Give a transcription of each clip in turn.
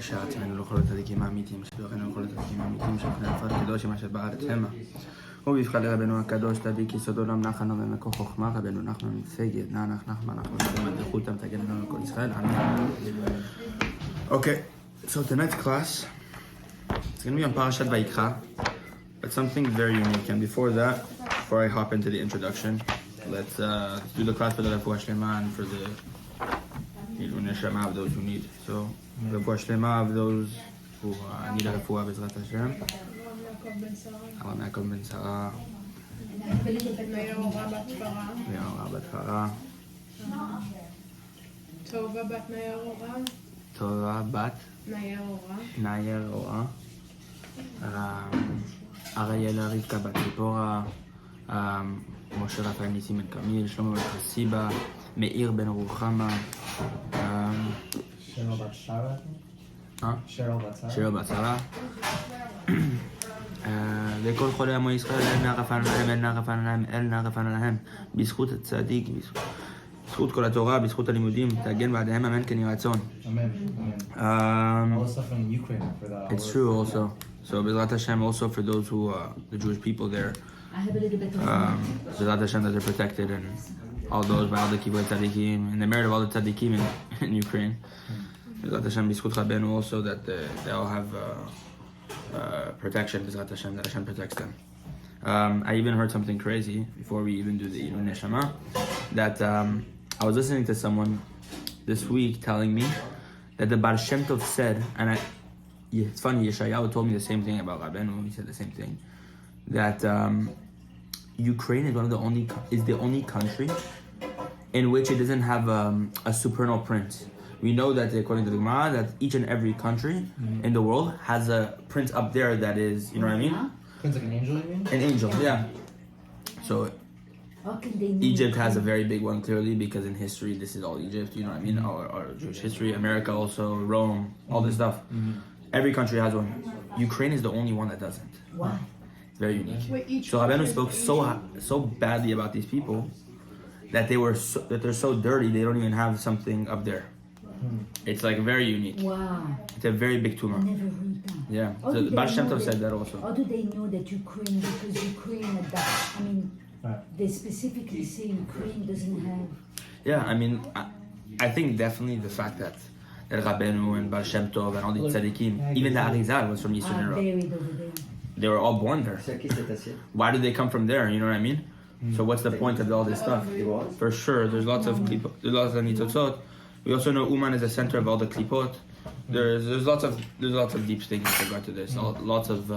שעצמנו לכל הצדיקים האמיתיים, שתוכנו לכל הצדיקים האמיתיים, שכן הפרד קדוש עם אשר בארץ המה. ובבחרי רבנו הקדוש, צדיק יסוד עולם נחנו ומקור חוכמה, רבנו נחנו מפגד, נח נחמה, אנחנו מלכותם, תגן לנו לכל ישראל, אמן. Okay, so tonight's class, it's going to be on Parashat Vayikra, but something very unique. And before that, before I hop into the introduction, let's do the class for the Refuah Shlema and for the Neshama of those who need. So, Refuah Shlema of those who need a Refuah B'ezrat Hashem. Aram Yaakov ben Sarah. Nayara bat Farah. Tova bat Nayara. Torah bat Nayara. Ariela Rivka bat Zipporah. Moshe Rafael Nissim ben Kamil. Shlomo ben Chasiba. Meir ben Ruchama. Cheryl bat Sarah. Cheryl bat Sarah. לכל חולי עמו ישראל, אל נא רפאנו להם, אל נא רפאנו להם, אל נא רפאנו להם, בזכות הצדיק, בזכות כל התורה, בזכות הלימודים, תגן בעדיהם, אמן כן יהי רצון. It's true also. So B'ezrat Hashem also for those who, the Jewish people there, B'ezrat Hashem that they're protected and all those by all the kivot tzadikim, and the merit of all the tzadikim in Ukraine. B'ezrat Hashem, b'zchut Rabbeinu also that they all have protection, B'ezrat Hashem, that Hashem protects them. I even heard something crazy before we even do the Ilui Neshama, that I was listening to someone this week telling me that the Bashem said, and it's funny, Yeshayahu told me the same thing about Rabbeinu, he said the same thing, that Ukraine is the only country in which it doesn't have a supernal prince. We know that according to the Gemara, that each and every country in the world has a prince up there that is, you know what I mean? Prince like an angel, you mean? An angel, yeah. So Egypt has a very big one, clearly, because in history, this is all Egypt, you know what I mean? Our Jewish history, America also, Rome, all this stuff. Every country has one. Ukraine is the only one that doesn't. Why? It's very unique. So Rabbeinu spoke so badly about these people that they're so dirty, they don't even have something up there. It's like very unique. Wow. It's a very big tumor. I never heard that. Yeah. So Bashem said that also. How do they know that Ukraine, because Ukraine, they specifically say Ukraine doesn't have... Yeah, I mean, I think definitely the fact that Rabbeinu and Bashem Tov and all the tzaddikim, even the Arizal was from Eastern Europe. Buried over there. They were all born there. Why did they come from there? You know what I mean? So what's the point of all this stuff? For sure, there's lots of nitzotzot. We also know Uman is the center of all the klipot. There's lots of deep things with regard to this. Lots of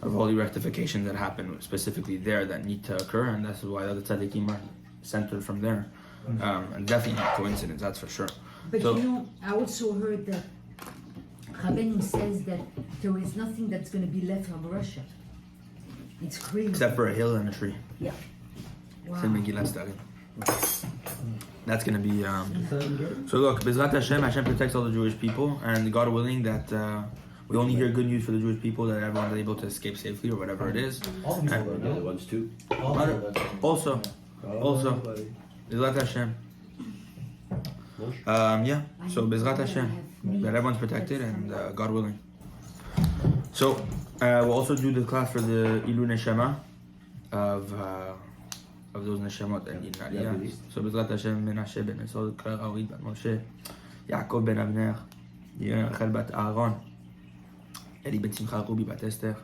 holy rectifications that happen specifically there that need to occur, and that's why the other tzaddikim are centered from there. And definitely not coincidence, that's for sure. But so, I also heard that Rabbeinu says that there is nothing that's going to be left of Russia. It's crazy. Except for a hill and a tree. Yeah. Wow. That's going to be... So look, B'ezrat Hashem, Hashem protects all the Jewish people, and God willing that we only hear good news for the Jewish people, that everyone is able to escape safely or whatever it is. All the people are the other ones too. Also, B'ezrat Hashem. Yeah, so B'ezrat Hashem, that everyone's protected and God willing. So, we'll also do the class for the Ilui Neshama of those Neshamot and in Aliyah. So B'ezrat Hashem, Menashe ben Esod, Kler Arid bat Moshe, Yaakov ben Avner, Rachel bat Aaron, Eli ben Simcha Rubi bat Esther,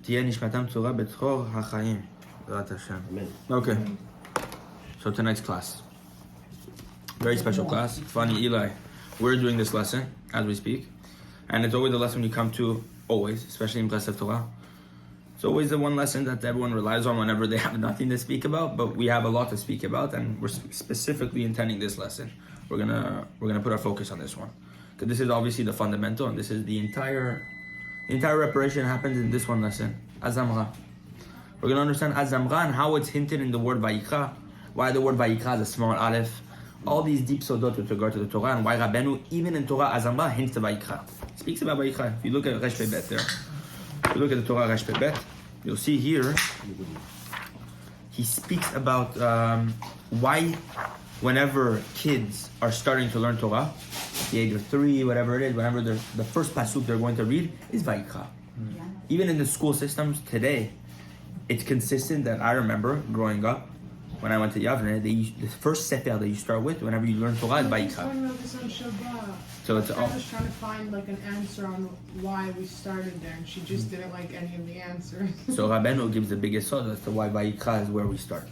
תהיה נשמתם צורה בצחור החיים. B'ezrat Hashem. Okay. So tonight's class. Very special class. Funny, Eli. We're doing this lesson as we speak. And it's always a lesson you come to, always, especially in Parashat Torah. It's always the one lesson that everyone relies on whenever they have nothing to speak about, but we have a lot to speak about, and we're specifically intending this lesson. We're gonna put our focus on this one. Because this is obviously the fundamental, and this is the entire reparation happens in this one lesson, Azamra. We're gonna understand Azamra and how it's hinted in the word Vayikra, why the word Vayikra is a small aleph, all these deep sodot with regard to the Torah, and why Rabbeinu, even in Torah, Azamra hints to Vayikra. Speaks about Vayikra. If you look at Resh Pebet there, if you look at the Torah Resh Pebet, you'll see here he speaks about why whenever kids are starting to learn Torah, at the age of 3, whatever it is, whenever the first pasuk they're going to read is Vayikra. Yeah. Even in the school systems today, it's consistent that I remember growing up, when I went to Yavne, the first sefer that you start with whenever you learn Torah is I was Vayikra. talking about this on Shabbat. So it's I all, was trying to find like an answer on why we started there, and she just didn't like any of the answers. so Rabbeinu gives the biggest source as to why Vayikra is where we start.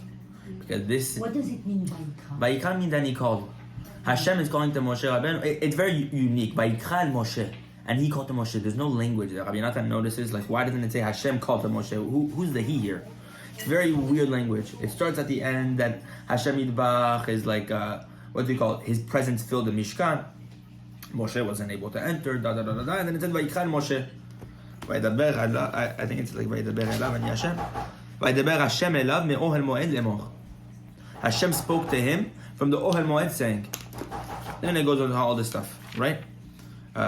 Because this What does it mean, Vayikra? Vayikra means that he called. Hashem is calling to Moshe Rabbeinu. It's very unique. Vayikra and Moshe. And he called to Moshe. There's no language there. Rabbi Natan notices, like, why doesn't it say Hashem called to Moshe? Who's the he here? It's very weird language. It starts at the end that Hashem Yidbach is like, what do you call it? His presence filled the Mishkan. Moshe wasn't able to enter, and then it said Vayikra and Moshe. I think it's like Vaydaber Elav and Hashem. Vaydaber Hashem Elav me'ohel moed lemor. Hashem spoke to him from the Ohel Moed saying. Then it goes on to all this stuff, right?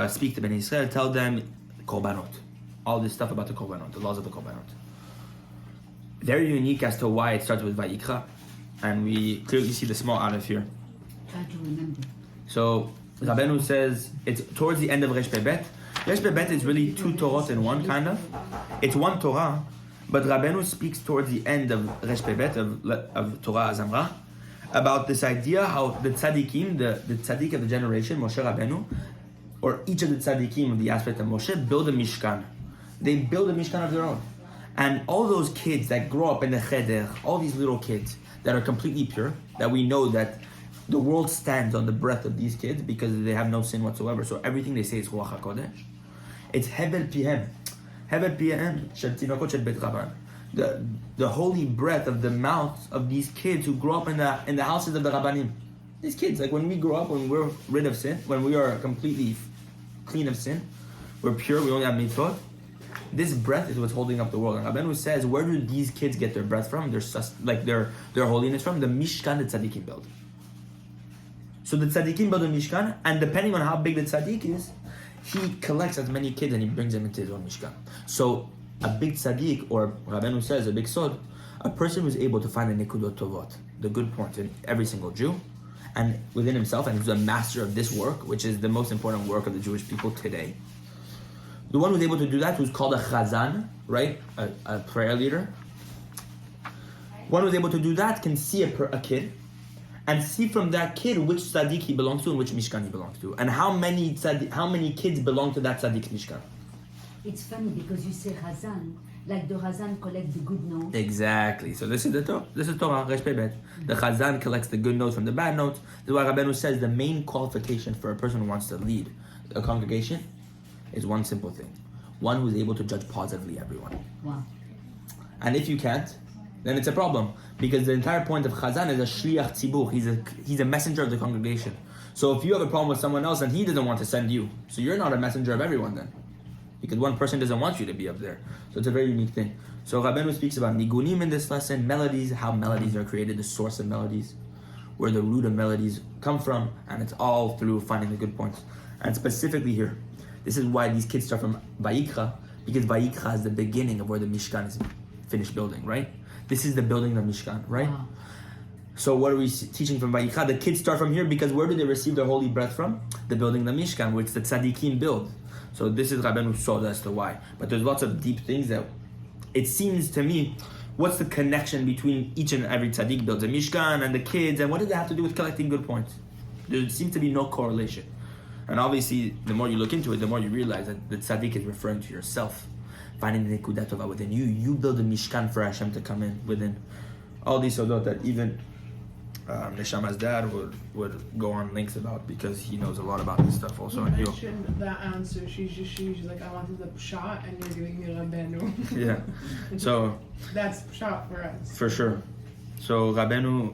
Speak to Bnei Israel, tell them Korbanot. All this stuff about the Korbanot, the laws of the Korbanot. Very unique as to why it starts with Vayikra. And we clearly see the small aleph here. Try to remember. So Rabbeinu says it's towards the end of Resh Pebet. Resh Pebet is really 2 Torahs in one, kind of. It's one Torah, but Rabbeinu speaks towards the end of Resh Pebet, of Torah Azamra, about this idea how the tzaddikim, the tzaddik of the generation, Moshe Rabbeinu, or each of the tzaddikim of the aspect of Moshe, build a mishkan. They build a mishkan of their own. And all those kids that grow up in the cheder, all these little kids that are completely pure, that we know that the world stands on the breath of these kids because they have no sin whatsoever. So everything they say is Ruach HaKodesh. It's Hevel Pihem. Hevel Pihem shel tinokot shel bet Rabban. The holy breath of the mouths of these kids who grow up in the houses of the Rabbanim. These kids, like when we grow up, when we're rid of sin, when we are completely clean of sin, we're pure, we only have mitzvot. This breath is what's holding up the world. And Rabbeinu says, where do these kids get their breath from? Their holiness from? The Mishkan the tzaddikim build. So the tzaddikim build a Mishkan, and depending on how big the tzaddik is, he collects as many kids and he brings them into his own Mishkan. So a big tzaddik, or Rabbeinu says, a big sod, a person who's able to find the nikudot tovot, the good points in every single Jew, and within himself, and who's a master of this work, which is the most important work of the Jewish people today. The one who's able to do that, who's called a chazan, right? A prayer leader. One who's able to do that can see a kid, and see from that kid which tzaddik he belongs to and which mishkan he belongs to, and how many kids belong to that tzaddik's mishkan. It's funny because you say Hazan, like the Hazan collect the good notes. Exactly. So this is the Torah. This is Torah, Resh Pebet. The Chazan collects the good notes from the bad notes. This is why Rabbeinu says the main qualification for a person who wants to lead a congregation is one simple thing. One who's able to judge positively everyone. Wow. And if you can't, then it's a problem. Because the entire point of Chazan is a shliach tzibur. He's a messenger of the congregation. So if you have a problem with someone else and he doesn't want to send you, so you're not a messenger of everyone then. Because one person doesn't want you to be up there. So it's a very unique thing. So Rabbeinu speaks about nigunim in this lesson, melodies, how melodies are created, the source of melodies, where the root of melodies come from, and it's all through finding the good points. And specifically here, this is why these kids start from Vayikra, because Vayikra is the beginning of where the Mishkan is finished building, right? This is the building of Mishkan, right? Wow. So what are we teaching from Vayikra? The kids start from here because where do they receive their holy breath from? The building the Mishkan, which the tzaddikim build. So this is Rabbeinu's soul as to why. But there's lots of deep things that it seems to me, what's the connection between each and every tzaddik builds a Mishkan and the kids, and what does that have to do with collecting good points? There seems to be no correlation. And obviously, the more you look into it, the more you realize that the tzaddik is referring to yourself. Finding the nekudat tova within you. You build a Mishkan for Hashem to come in within. All these sodot that even Neshama's dad would go on links about because he knows a lot about this stuff also. You mentioned that answer. She's like, I wanted the pshat and you're giving me Rabbeinu. Yeah. So that's pshat for us. For sure. So Rabbeinu,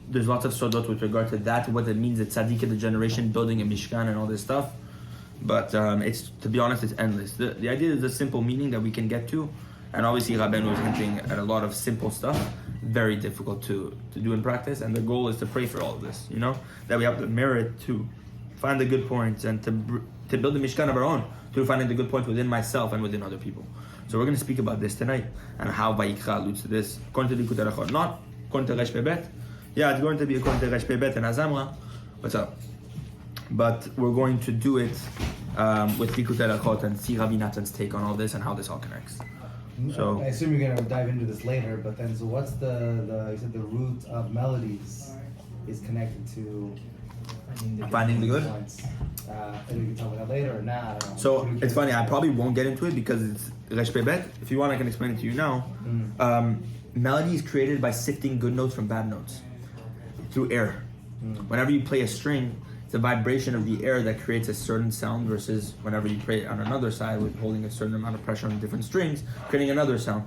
there's lots of sodot with regard to that, what it means, the tzaddik of the generation building a mishkan and all this stuff. But it's, to be honest, it's endless. The idea is a simple meaning that we can get to, and obviously Rabbeinu is hinting at a lot of simple stuff, very difficult to do in practice, and the goal is to pray for all of this, that we have the merit to find the good points and to build a mishkan of our own, through finding the good points within myself and within other people. So we're going to speak about this tonight and how Vayikra alludes to this. According to Likutei Moharan, not according to Resh Pebet. Yeah, it's going to be according to Resh Pebet and Azamra. What's up? But we're going to do it with Likutei Moharan and see Rabbi Natan's take on all this and how this all connects. So I assume you're gonna dive into this later, but then so what's the you said the root of melodies is connected to finding the good. points. Maybe you can talk about that later or not. I don't know. So it's funny. I probably won't get into it because it's Resh Pebet. If you want, I can explain it to you now. Melody is created by sifting good notes from bad notes through air. Whenever you play a string, it's a vibration of the air that creates a certain sound versus whenever you play it on another side with holding a certain amount of pressure on different strings, creating another sound.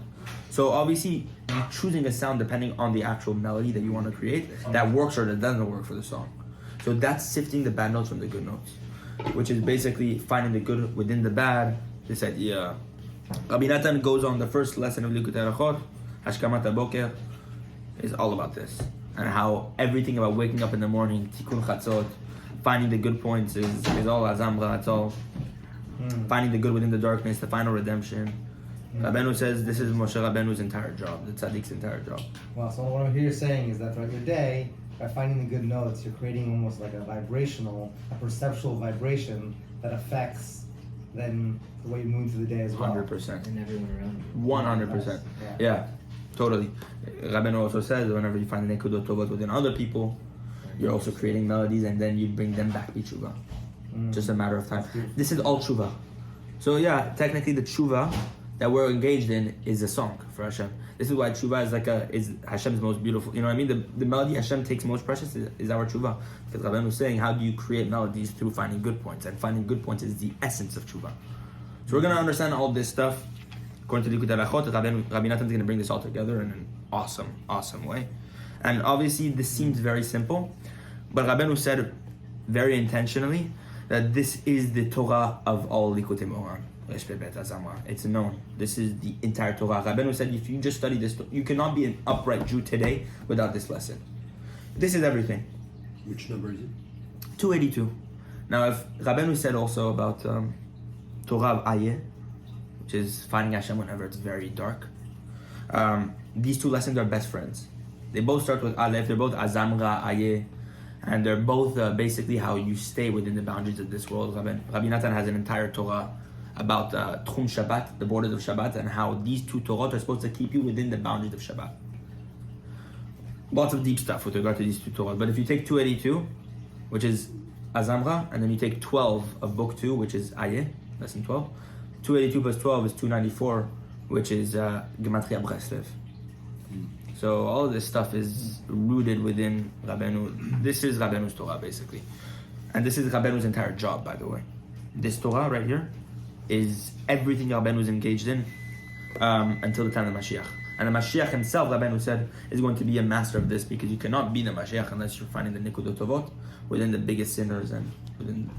So obviously, you're choosing a sound depending on the actual melody that you want to create that works or that doesn't work for the song. So that's sifting the bad notes from the good notes, which is basically finding the good within the bad, this idea. Rabbi Natan goes on the first lesson of Likutei Moharan, Hashkamat HaBoker, is all about this. And how everything about waking up in the morning, Tikkun Chatzot, finding the good points is all Azamra, it's all finding the good within the darkness, the final redemption. Rabbeinu says this is Moshe Rabbeinu's entire job, the Tzaddik's entire job. Well, so what I'm here saying is that throughout your day, by finding the good notes, you're creating almost like a perceptual vibration that affects then the way you move through the day as well. 100%. And everyone around you. 100%. Yeah, totally. Rabbeinu also says that whenever you find the nekudot tovot within other people, you're also creating melodies and then you bring them back to tshuva. Just a matter of time. This is all tshuva. So yeah, technically the tshuva that we're engaged in is a song for Hashem. This is why tshuva is Hashem's most beautiful. You know what I mean? The melody Hashem takes most precious is our tshuva. Because Rabbeinu was saying, how do you create melodies through finding good points? And finding good points is the essence of tshuva. So we're going to understand all this stuff. According to Likutei Moharan, Rabbi Natan's going to bring this all together in an awesome way. And obviously this seems very simple, but Rabbeinu said very intentionally that this is the Torah of all Likutei Moharan. Azamra. It's known. This is the entire Torah. Rabbeinu said if you just study this, you cannot be an upright Jew today without this lesson. This is everything. Which number is it? 282. Now, if Rabbeinu said also about Torah of Ayeh, which is finding Hashem whenever it's very dark, these two lessons are best friends. They both start with aleph. They're both Azamra, Ayeh, and they're both basically how you stay within the boundaries of this world. Rabbi Natan has an entire Torah about Tchum Shabbat, the borders of Shabbat, and how these two Torahs are supposed to keep you within the boundaries of Shabbat. Lots of deep stuff with regard to these two Torahs. But if you take 282, which is Azamra, and then you take 12 of Book 2, which is Ayeh, lesson 12, 282 plus 12 is 294, which is Gematria Breslev. So all of this stuff is rooted within Rabbeinu. This is Rabbeinu's Torah, basically. And this is Rabbeinu's entire job, by the way. This Torah right here is everything Rabbeinu is engaged in until the time of Mashiach. And the Mashiach himself, Rabbeinu said, is going to be a master of this because you cannot be the Mashiach unless you're finding the Nikudot Tovot within the biggest sinners and within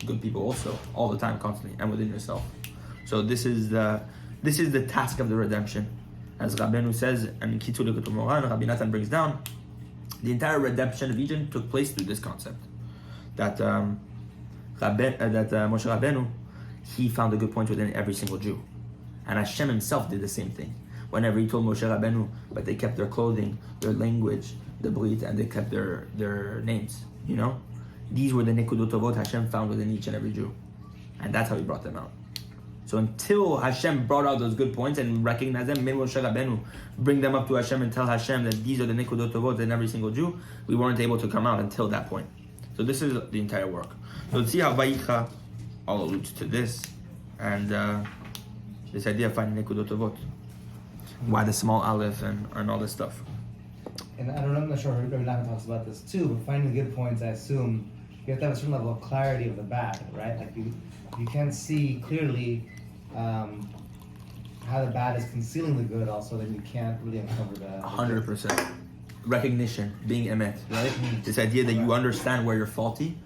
good people also, all the time, constantly, and within yourself. So this is the task of the redemption. As Rabbeinu says, and Likutei Moharan, Rabbi Natan brings down, the entire redemption of Egypt took place through this concept. That Moshe Rabbeinu, he found the good points within every single Jew. And Hashem himself did the same thing. Whenever he told Moshe Rabbeinu, but they kept their clothing, their language, the brit, and they kept their names, you know? These were the Nekudot Tovot Hashem found within each and every Jew. And that's how he brought them out. So until Hashem brought out those good points and recognized them, Moshe Rabbeinu bring them up to Hashem and tell Hashem that these are the Nekudot Tovot in every single Jew, we weren't able to come out until that point. So this is the entire work. So let's see how Vayikra all alludes to this, and this idea of finding Nekudot Tovot. Why the small aleph and all this stuff. And I'm not sure if Rabbi Natan talks about this too, but finding the good points, I assume you have to have a certain level of clarity of the bad, right? Like you can't see clearly how the bad is concealing the good, also then you can't really uncover the 100%. Recognition, being emet, right? This idea that you understand where you're faulty,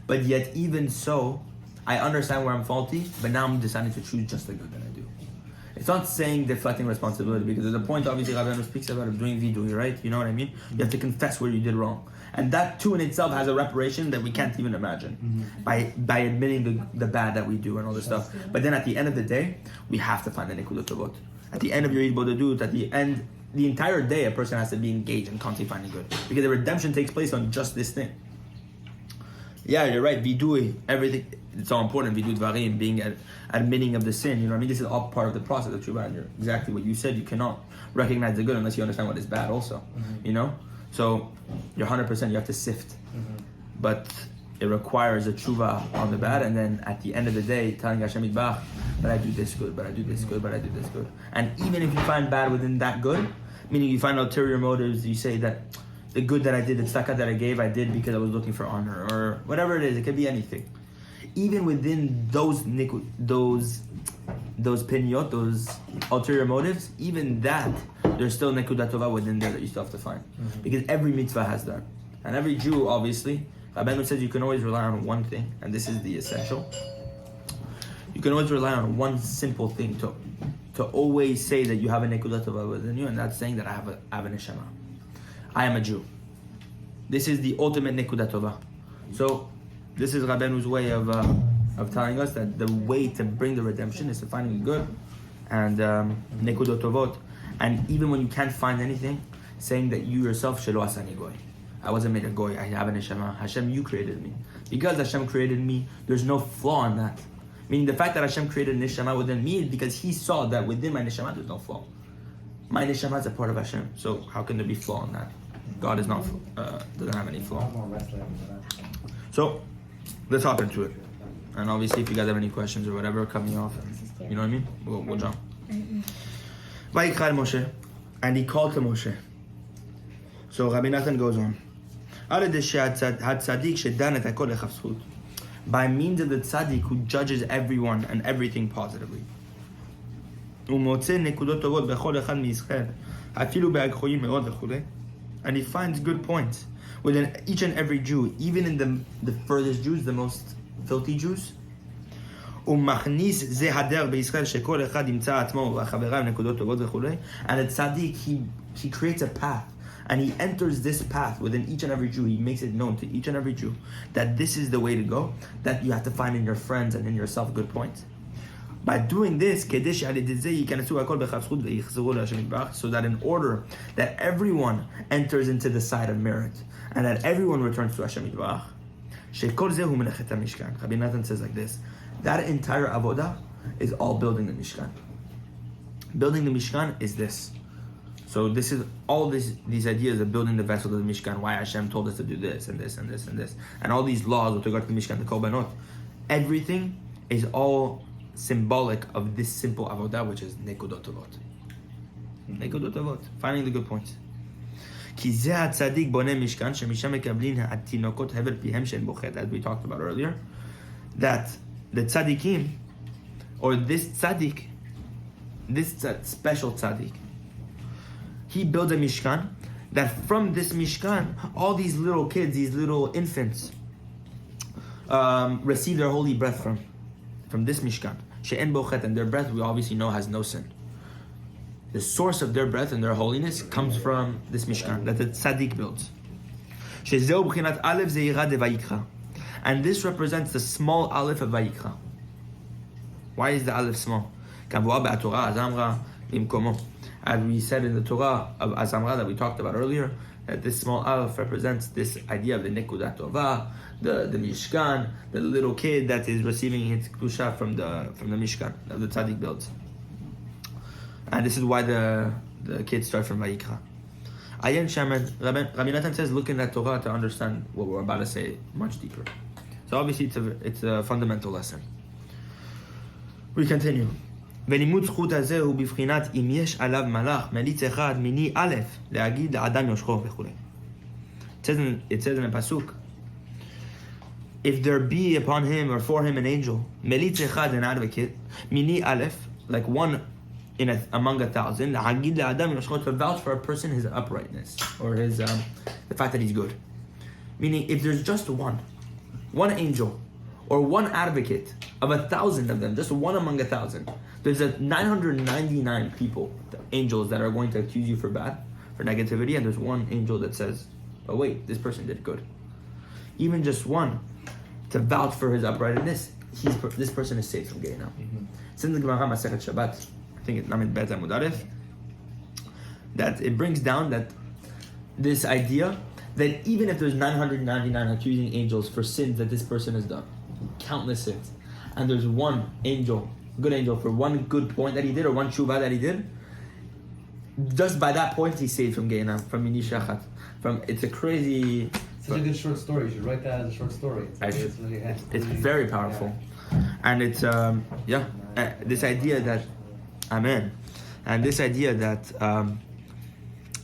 but yet even so, I understand where I'm faulty, but now I'm deciding to choose just the good that I do. It's not saying deflecting responsibility, because there's a point, obviously, Rabbeinu speaks about doing vidui, right? You know what I mean? You have to confess where you did wrong. And that too in itself has a reparation that we can't even imagine by admitting the bad that we do and all this stuff. But then at the end of the day, we have to find the Nekudat Tovot. At the end of your Eid Bodedut, at the end, the entire day, a person has to be engaged in constantly finding good. Because the redemption takes place on just this thing. Yeah, you're right. Vidui, everything, it's all important. Vidui Dvarim, being admitting of the sin. You know what I mean? This is all part of the process of Tshuva. And you're exactly what you said. You cannot recognize the good unless you understand what is bad also. You know? So, you're 100%, you have to sift. But it requires a tshuva on the bad, and then at the end of the day, telling Hashem Yitbarach, but I do this good, but I do this good, but I do this good. And even if you find bad within that good, meaning you find ulterior motives, you say that the good that I did, the tzedakah that I gave, I did because I was looking for honor, or whatever it is, it could be anything. Even within those pinyot, those ulterior motives, even that, there's still nekudat tova within there that you still have to find. Because every mitzvah has that. And every Jew, obviously, Rabbeinu says you can always rely on one thing, and this is the essential. You can always rely on one simple thing to always say that you have a nekudat tova within you, and that's saying that I have a neshama. I am a Jew. This is the ultimate nekudat tova. So, this is Rabbeinu's way of telling us that the way to bring the redemption is to find the good and nekudot tovot. And even when you can't find anything, saying that you yourself shelo asani goy. I wasn't made a goy. I have a neshama. Hashem, you created me. Because Hashem created me, there's no flaw in that. Meaning the fact that Hashem created a neshama within me is because He saw that within my neshama there's no flaw. My neshama is a part of Hashem. So how can there be flaw in that? God is not doesn't have any flaw. So let's hop into it. And obviously, if you guys have any questions or whatever coming off, you know what I mean? We'll jump. Vayikra Moshe, and he called to Moshe. So Rabbi Nathan goes on. By means of the tzaddik who judges everyone and everything positively. And he finds good points within each and every Jew, even in the furthest Jews, the most filthy Jews. And the tzaddik, he creates a path. And he enters this path within each and every Jew. He makes it known to each and every Jew that this is the way to go, that you have to find in your friends and in yourself good points. By doing this, so that in order that everyone enters into the side of merit, and that everyone returns to Hashem Yitbarach, Rabbi Nathan says like this, that entire avodah is all building the Mishkan. Building the Mishkan is this. So this is all these ideas of building the vessel of the Mishkan, why Hashem told us to do this and this and this and this, and all these laws with regard to the Mishkan, the Korbanot, everything is all symbolic of this simple avodah, which is nekudot tovot. Nekudot tovot, finding the good points. As we talked about earlier, that the tzaddikim, or this tzaddik, this special tzaddik, he builds a mishkan, that from this mishkan, all these little kids, these little infants, receive their holy breath from this mishkan. She'en bochet, and their breath we obviously know has no sin. The source of their breath and their holiness comes from this mishkan that the tzaddik builds. Shezeu b'chinat aleph zeira de Vayikra, and this represents the small aleph of Vayikra. Why is the aleph small? Kavua be'atorah Azamra imkomo. As we said in the Torah of Azamra that we talked about earlier, that this small aleph represents this idea of the nekudat tova, the mishkan, the little kid that is receiving its kedusha from the mishkan that the tzaddik builds. And this is why the kids start from Vayikra. Ayin Shaman, Rabbi Nathan says, look in that Torah to understand what we're about to say much deeper. So obviously it's a fundamental lesson. We continue. ולימוד זכות הזה הוא בבחינת אם יש עליו מלאך מליץ אחד מיני א' להגיד לאדם יושכו וכו'. It says in a pasuk, if there be upon him or for him an angel, מליץ אחד, an advocate, מיני א', like one among 1,000, להגיד לאדם יושכו, to vouch for a person his uprightness, or his the fact that he's good. Meaning, if there's just one angel, or one advocate of 1,000 of them, just one among 1,000, There's a 999 people, angels, that are going to accuse you for bad, for negativity, and there's one angel that says, oh wait, this person did good. Even just one, to vouch for his uprightness, this person is saved from getting out. Since the Gemara Masechet Shabbat, I think it's Lamed Bet Amud Alef, that it brings down that this idea that even if there's 999 accusing angels for sins that this person has done, countless sins, and there's one angel, good angel, for one good point that he did, or one tshuva that he did, just by that point he's saved from Gehenna, from Minishachat. It's a crazy... Such a good short story. You should write that as a short story. It's very powerful. And it's, this idea that, amen, and this idea that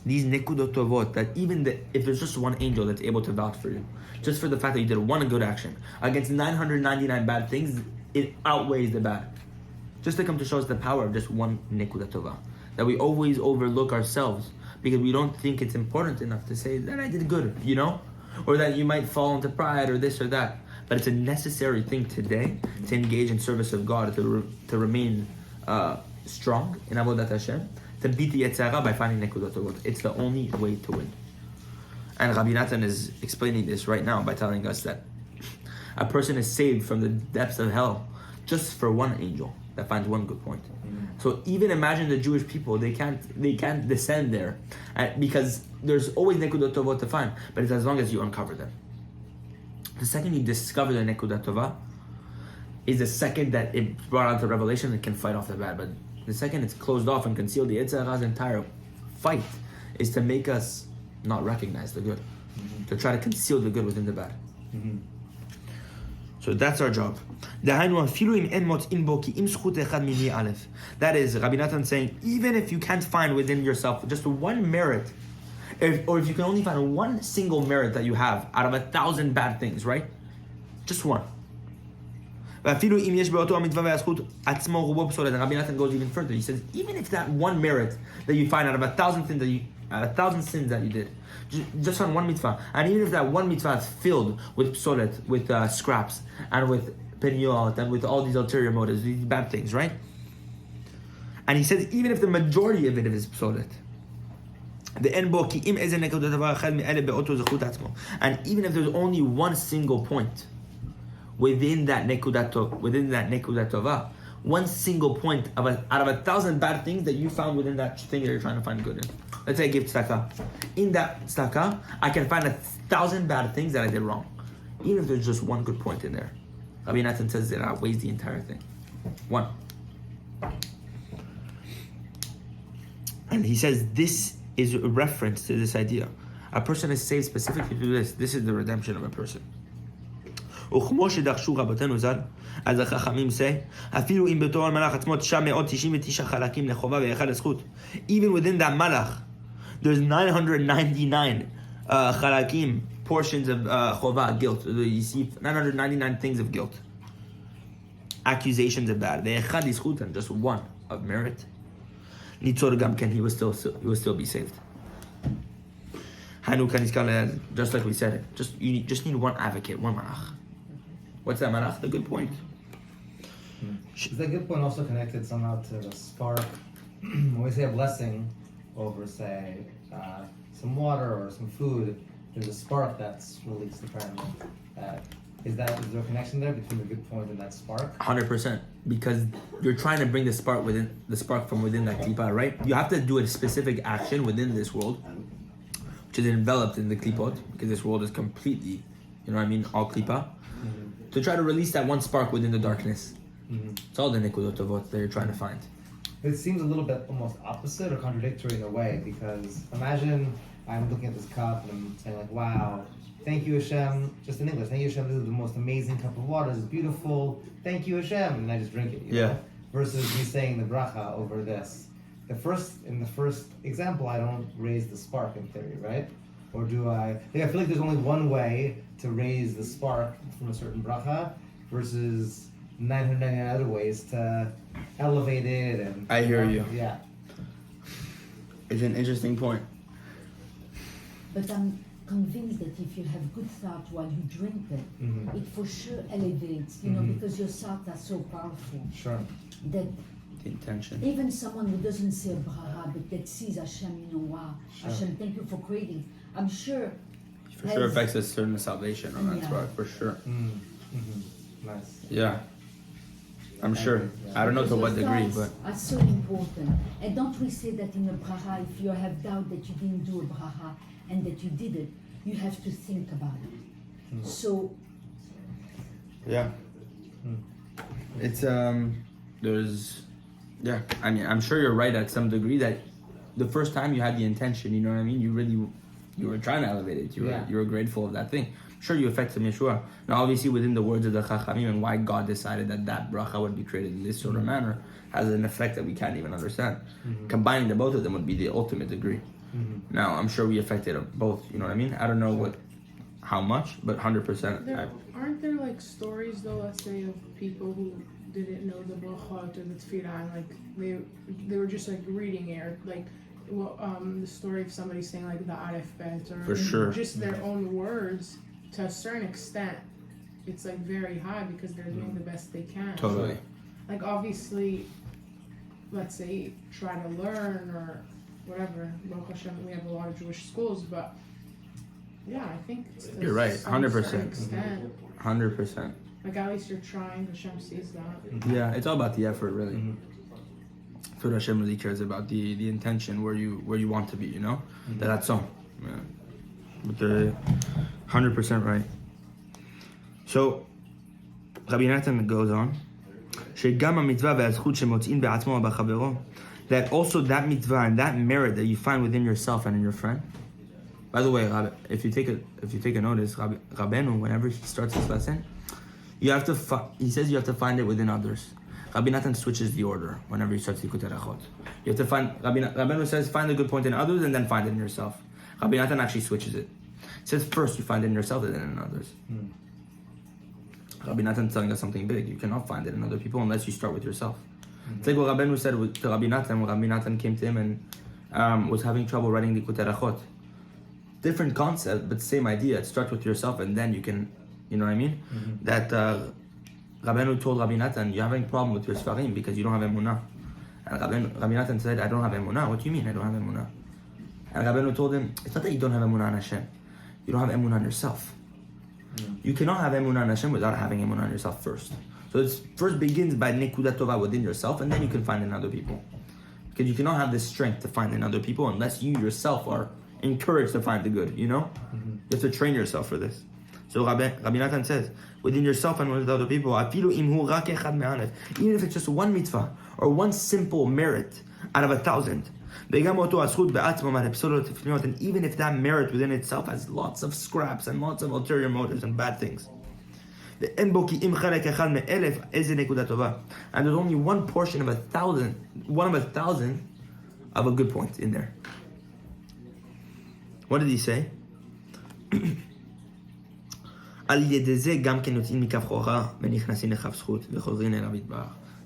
these nekudot tovot, that even if there's just one angel that's able to vouch for you, just for the fact that you did one good action against 999 bad things, it outweighs the bad. Just to come to show us the power of just one nekudat tovah, that we always overlook ourselves because we don't think it's important enough to say that I did good, or that you might fall into pride or this or that. But it's a necessary thing today to engage in service of God, to remain strong in Avodat Hashem, to beat the Yetzirah by finding Nekudot Tovot. It's the only way to win. And Rabbi Natan is explaining this right now by telling us that a person is saved from the depths of hell just for one angel that finds one good point. So even imagine the Jewish people, they can't descend there because there's always Nekudot Tovot to find, but it's as long as you uncover them. The second you discover the Nekudat Tovah is the second that it brought out to revelation and can fight off the bad. But the second it's closed off and concealed, the Yetzirah's entire fight is to make us not recognize the good, to try to conceal the good within the bad. So that's our job. That is, Rabbi Natan saying, even if you can't find within yourself just one merit, or if you can only find one single merit that you have out of 1,000 bad things, right? Just one. And Rabbi Natan goes even further. He says, even if that one merit that you find out of 1,000 sins that you did, just on one mitzvah, and even if that one mitzvah is filled with psolet, with scraps, and with period, and with all these ulterior motives, these bad things, right? And he says, even if the majority of it is psolet, and even if there's only one single point within that nekudat tovah, one single point out of 1,000 bad things that you found within that thing that you're trying to find good in. Let's say I give tzedakah. In that tzedakah, I can find 1,000 bad things that I did wrong, even if there's just one good point in there. Rabbi Natan says it outweighs the entire thing. One. And he says this is a reference to this idea. A person is saved specifically to this. This is the redemption of a person. As the Chachamim say, even within that malach, there's 999 chalakim, portions of chova, guilt. You see 999 things of guilt, accusations of bad. And just one of merit. He will still be saved. Just like we said, you just need one advocate, one malach. What's that malach? The good point. Is that good point also connected somehow to the spark? When we say a blessing over, say, some water or some food, there's a spark that's released apparently. Is there a connection there between the good point and that spark? 100%, because you're trying to bring the spark from within that klipa, right? You have to do a specific action within this world, which is enveloped in the klipot, because this world is completely, all klipa, to try to release that one spark within the darkness. It's all the nekudot tovot that you're trying to find. It seems a little bit almost opposite or contradictory in a way, because imagine I'm looking at this cup and I'm saying like, wow, thank you Hashem, just in English, thank you Hashem, this is the most amazing cup of water, this is beautiful, thank you Hashem, and I just drink it, you know? Versus me saying the bracha over this. In the first example, I don't raise the spark in theory, right? Or do I? I feel like there's only one way to raise the spark from a certain bracha versus 999 other ways to elevate it. And I hear you. Yeah. It's an interesting point. But I'm convinced that if you have good thought while you drink them, it for sure elevates, because your thoughts are so powerful. Sure. That the intention. Even someone who doesn't say a bracha, but that sees Hashem, wow, Hashem, thank you for creating. I'm sure. For sure affects a certain salvation on that Yeah. spot, for sure. Nice. Yeah. I'm sure. I don't know to Because what your degree, thoughts but are so important. And don't we say that in a bracha, if you have doubt that you didn't do a bracha and that you did it, you have to think about it. So yeah. It's there's yeah, I mean I'm sure you're right at some degree that the first time you had the intention, you know what I mean? You were trying to elevate it. You were grateful of that thing. Sure, you affect some Yeshua. Now, obviously, within the words of the Chachamim and why God decided that bracha would be created in this sort of manner has an effect that we can't even understand. Combining the both of them would be the ultimate degree. Now, I'm sure we affected both. You know what I mean? I don't know how much, but 100%. Aren't there like stories though, let's say, of people who didn't know the brachot or the tefillah, and like they were just like reading it, or like the story of somebody saying like the aleph bet, or For sure. just their own words. To a certain extent, it's like very high because they're doing the best they can. Totally. Like obviously, let's say try to learn or whatever. Baruch Hashem, we have a lot of Jewish schools, but yeah, I think You're right, 100%. 100%. Like at least you're trying. Hashem sees that. Yeah, it's all about the effort, really. That's what Hashem really cares about, the intention, where you want to be, you know? That's all. Yeah. But they're 100% right. So, Rabbi Nathan goes on, that also that mitzvah and that merit that you find within yourself and in your friend. By the way, if you take a notice, Rabbeinu, whenever he starts this lesson, he says you have to find it within others. Rabbi Nathan switches the order whenever he starts Likutei Moharan. You have to find, Rabbeinu says, find the good point in others and then find it in yourself. Rabbi Nathan actually switches it. He says first you find it in yourself and then in others. Rabbi Nathan is telling us something big. You cannot find it in other people unless you start with yourself. It's like what Rabbeinu said to Rabbi Nathan when Rabbi Nathan came to him and was having trouble writing Likutei Moharan. Different concept, but same idea. It starts with yourself and then you can, you know what I mean? That Rabbeinu told Rabbi Nathan, you're having a problem with your Sfarim because you don't have Emunah. And Rabbi Nathan said, I don't have Emunah. What do you mean I don't have Emunah? And Rabbeinu told him, it's not that you don't have Emunah on Hashem. You don't have Emunah on yourself. You cannot have Emunah on Hashem without having Emunah on yourself first. So it first begins by Nekudat Tova within yourself, and then you can find it in other people. Because you cannot have this strength to find it in other people unless you yourself are encouraged to find the good, you know? You have to train yourself for this. So Rabbi Nathan says, within yourself and with other people, even if it's just one mitzvah or one simple merit out of 1,000, and even if that merit within itself has lots of scraps and lots of ulterior motives and bad things, and there's only one portion of 1,000 of a good point in there. What did he say?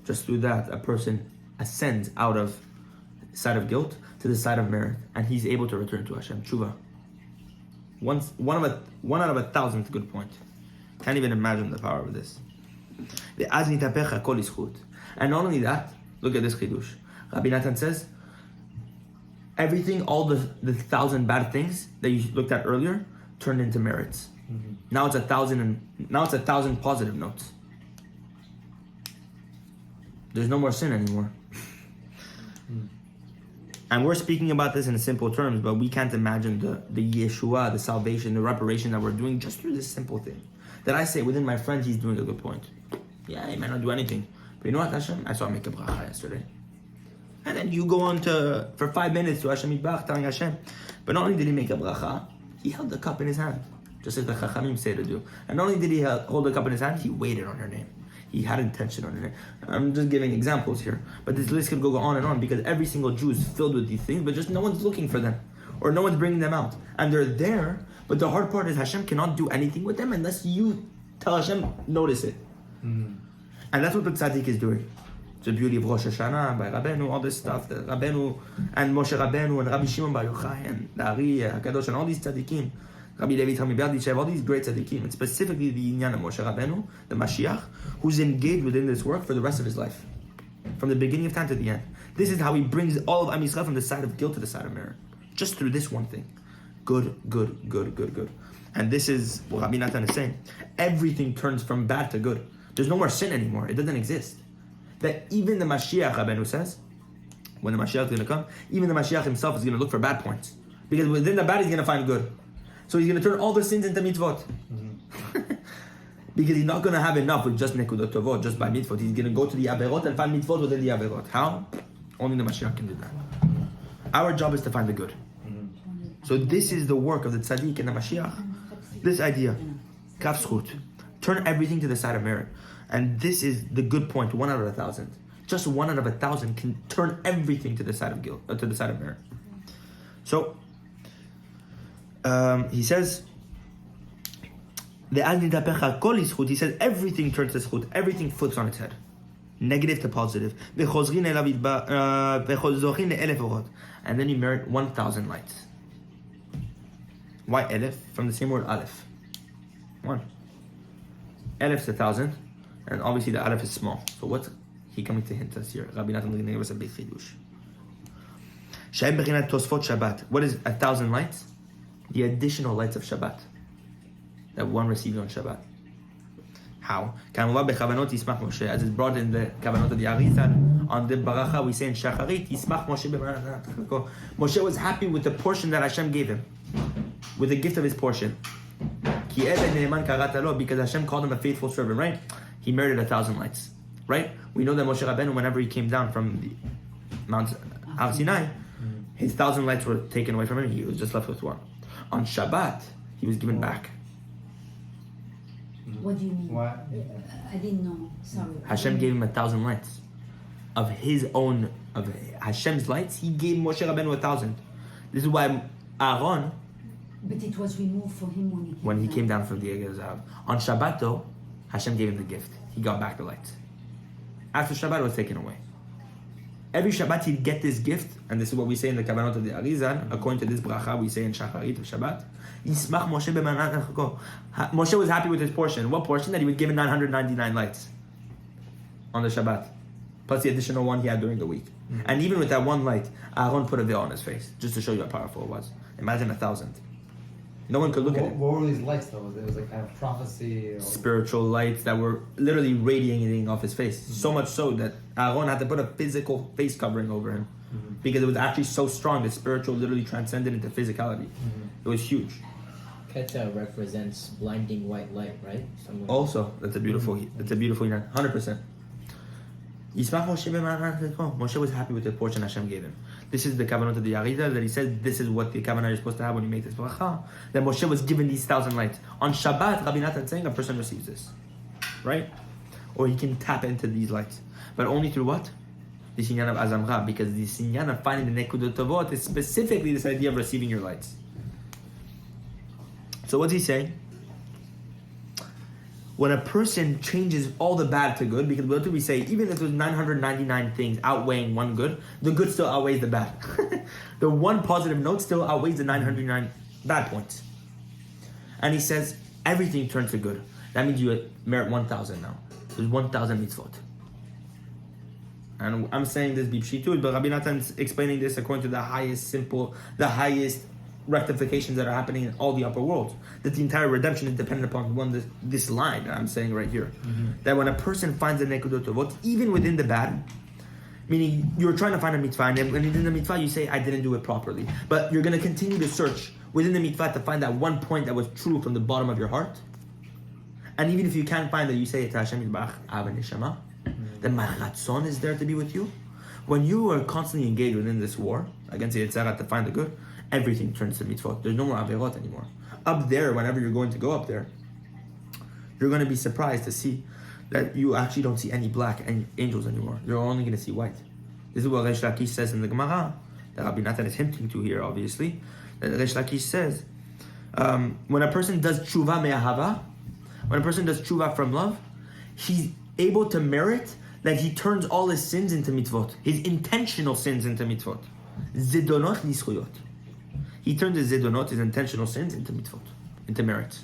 Just through that, a person ascends out of side of guilt to the side of merit, and he's able to return to Hashem. Tshuva. One out of 1,000th good point. Can't even imagine the power of this. And not only that, look at this chidush. Rabbi Nathan says, everything, all the 1,000 bad things that you looked at earlier, turned into merits. Now it's 1,000 positive notes. There's no more sin anymore. And we're speaking about this in simple terms, but we can't imagine the Yeshua, the salvation, the reparation that we're doing just through this simple thing. That I say within my friend, he's doing a good point. Yeah, he might not do anything. But you know what, Hashem? I saw him make a bracha yesterday. And then you go on for 5 minutes to Hashem Yitbarach, telling Hashem. But not only did he make a bracha, he held the cup in his hand. Just as the Chachamim say to do. And not only did he hold the cup in his hand, he waited on her name. He had intention on it. I'm just giving examples here. But this list could go on and on because every single Jew is filled with these things, but just no one's looking for them. Or no one's bringing them out. And they're there, but the hard part is Hashem cannot do anything with them unless you tell Hashem, notice it. And that's what the tzaddik is doing. It's the beauty of Rosh Hashanah, by Rabbeinu, all this stuff. The Rabbeinu and Moshe Rabbeinu and Rabbi Shimon Bar Yochai and the Ari HaKadosh and all these tzaddikim. Rabbi Levi Tami Berditchev, all these great tzaddikim, and specifically the Inyan of Moshe Rabbeinu, the Mashiach, who's engaged within this work for the rest of his life. from the beginning of time to the end. This is how he brings all of Am Yisrael from the side of guilt to the side of merit. Just through this one thing. Good. And this is what Rabbi Natan is saying. Everything turns from bad to good. There's no more sin anymore. It doesn't exist. That even the Mashiach, Rabbeinu says, when the Mashiach is going to come, even the Mashiach himself is going to look for bad points. Because within the bad, he's going to find good. So he's going to turn all the sins into mitzvot. Because he's not going to have enough with just nekudot tovot, just by mitzvot. He's going to go to the averot and find mitzvot within the averot. How? Only the Mashiach can do that. Our job is to find the good. So this is the work of the tzaddik and the Mashiach. This idea, kaf zchut, turn everything to the side of merit. And this is the good point, 1 out of 1,000. Just 1 out of 1,000 can turn everything to the side of guilt, to the side of merit. So, he says, he says everything turns to zchut, everything flips on its head. Negative to positive. And then you merit 1,000 lights. Why aleph? From the same word aleph. 1. Aleph's 1,000, and obviously the aleph is small. So what's he coming to hint us here? Rabbi Natan gave us a big chidush. Shabbat. What is 1,000 lights? The additional lights of Shabbat that one received on Shabbat. How? As is brought in the kavanot of the Arizal, on the baracha we say in Shacharit, Moshe was happy with the portion that Hashem gave him, with the gift of his portion. Because Hashem called him a faithful servant, right? He merited 1,000 lights, right? We know that Moshe Rabbeinu, whenever he came down from the Mount Har Sinai, his 1,000 lights were taken away from him. He was just left with 1. On Shabbat, he was given back. What do you mean? What? I didn't know. Sorry. Hashem gave him 1,000 lights of his own, of Hashem's lights. He gave Moshe Rabbeinu 1,000. This is why Aaron, But it was removed for him when he came down from the Egel Zahav. On Shabbat though, Hashem gave him the gift. He got back the lights. After Shabbat, it was taken away. Every Shabbat he'd get this gift, and this is what we say in the Kavanot of the Arizal. According to this bracha, we say in Shacharit of Shabbat. Yismach Moshe b'manat achako. Moshe was happy with his portion. What portion? That he was given 999 lights on the Shabbat, plus the additional 1 he had during the week. Mm-hmm. And even with that 1 light, Aaron put a veil on his face just to show you how powerful it was. Imagine 1,000. No one could look at it. What were these lights though? It was like kind of prophecy? Or... Spiritual lights that were literally radiating off his face. Mm-hmm. So much so that Aaron had to put a physical face covering over him. Mm-hmm. Because it was actually so strong that spiritual literally transcended into physicality. Mm-hmm. It was huge. Keta represents blinding white light, right? Also, that's a beautiful 100%. Moshe was happy with the portion Hashem gave him. This is the kavanot of the Arizal that he says this is what the kavanah you're supposed to have when you make this bracha. That Moshe was given these 1,000 lights. On Shabbat, Rabbi Natan saying a person receives this, right? Or he can tap into these lights, but only through what? The sinyan of Azamra, because the sinyan of finding the nekudot tovot is specifically this idea of receiving your lights. So what's he saying? When a person changes all the bad to good, because what do we say? Even if there's 999 things outweighing 1 good, the good still outweighs the bad. The 1 positive note still outweighs the 999 bad points. And he says, everything turns to good. That means you merit 1,000 now. There's 1,000 mitzvot. And I'm saying this b'pshitut, but Rabbi Natan's explaining this according to the highest rectifications that are happening in all the upper worlds. That the entire redemption is dependent upon this line that I'm saying right here. Mm-hmm. That when a person finds the nekudot tovot, even within the bad, meaning you're trying to find a mitzvah, and within the mitzvah you say, I didn't do it properly. But you're going to continue to search within the mitzvah to find that 1 point that was true from the bottom of your heart. And even if you can't find that, you say it to Hashem Yitbarach, Av Neshama, then my ratzon is there to be with you. When you are constantly engaged within this war against the Yitzhak to find the good, everything turns to mitzvot. There's no more averot anymore. Up there, whenever you're going to go up there, you're going to be surprised to see that you actually don't see any black angels anymore. You're only going to see white. This is what Reish Lakish says in the Gemara, that Rabbi Natan is hinting to here, obviously. That Reish Lakish says, when a person does tshuva me'ahava, when a person does tshuva from love, he's able to merit that he turns all his sins into mitzvot, his intentional sins into mitzvot. Zidonot lischuyot. He turns his zidonot, his intentional sins, into mitzvot, into merits.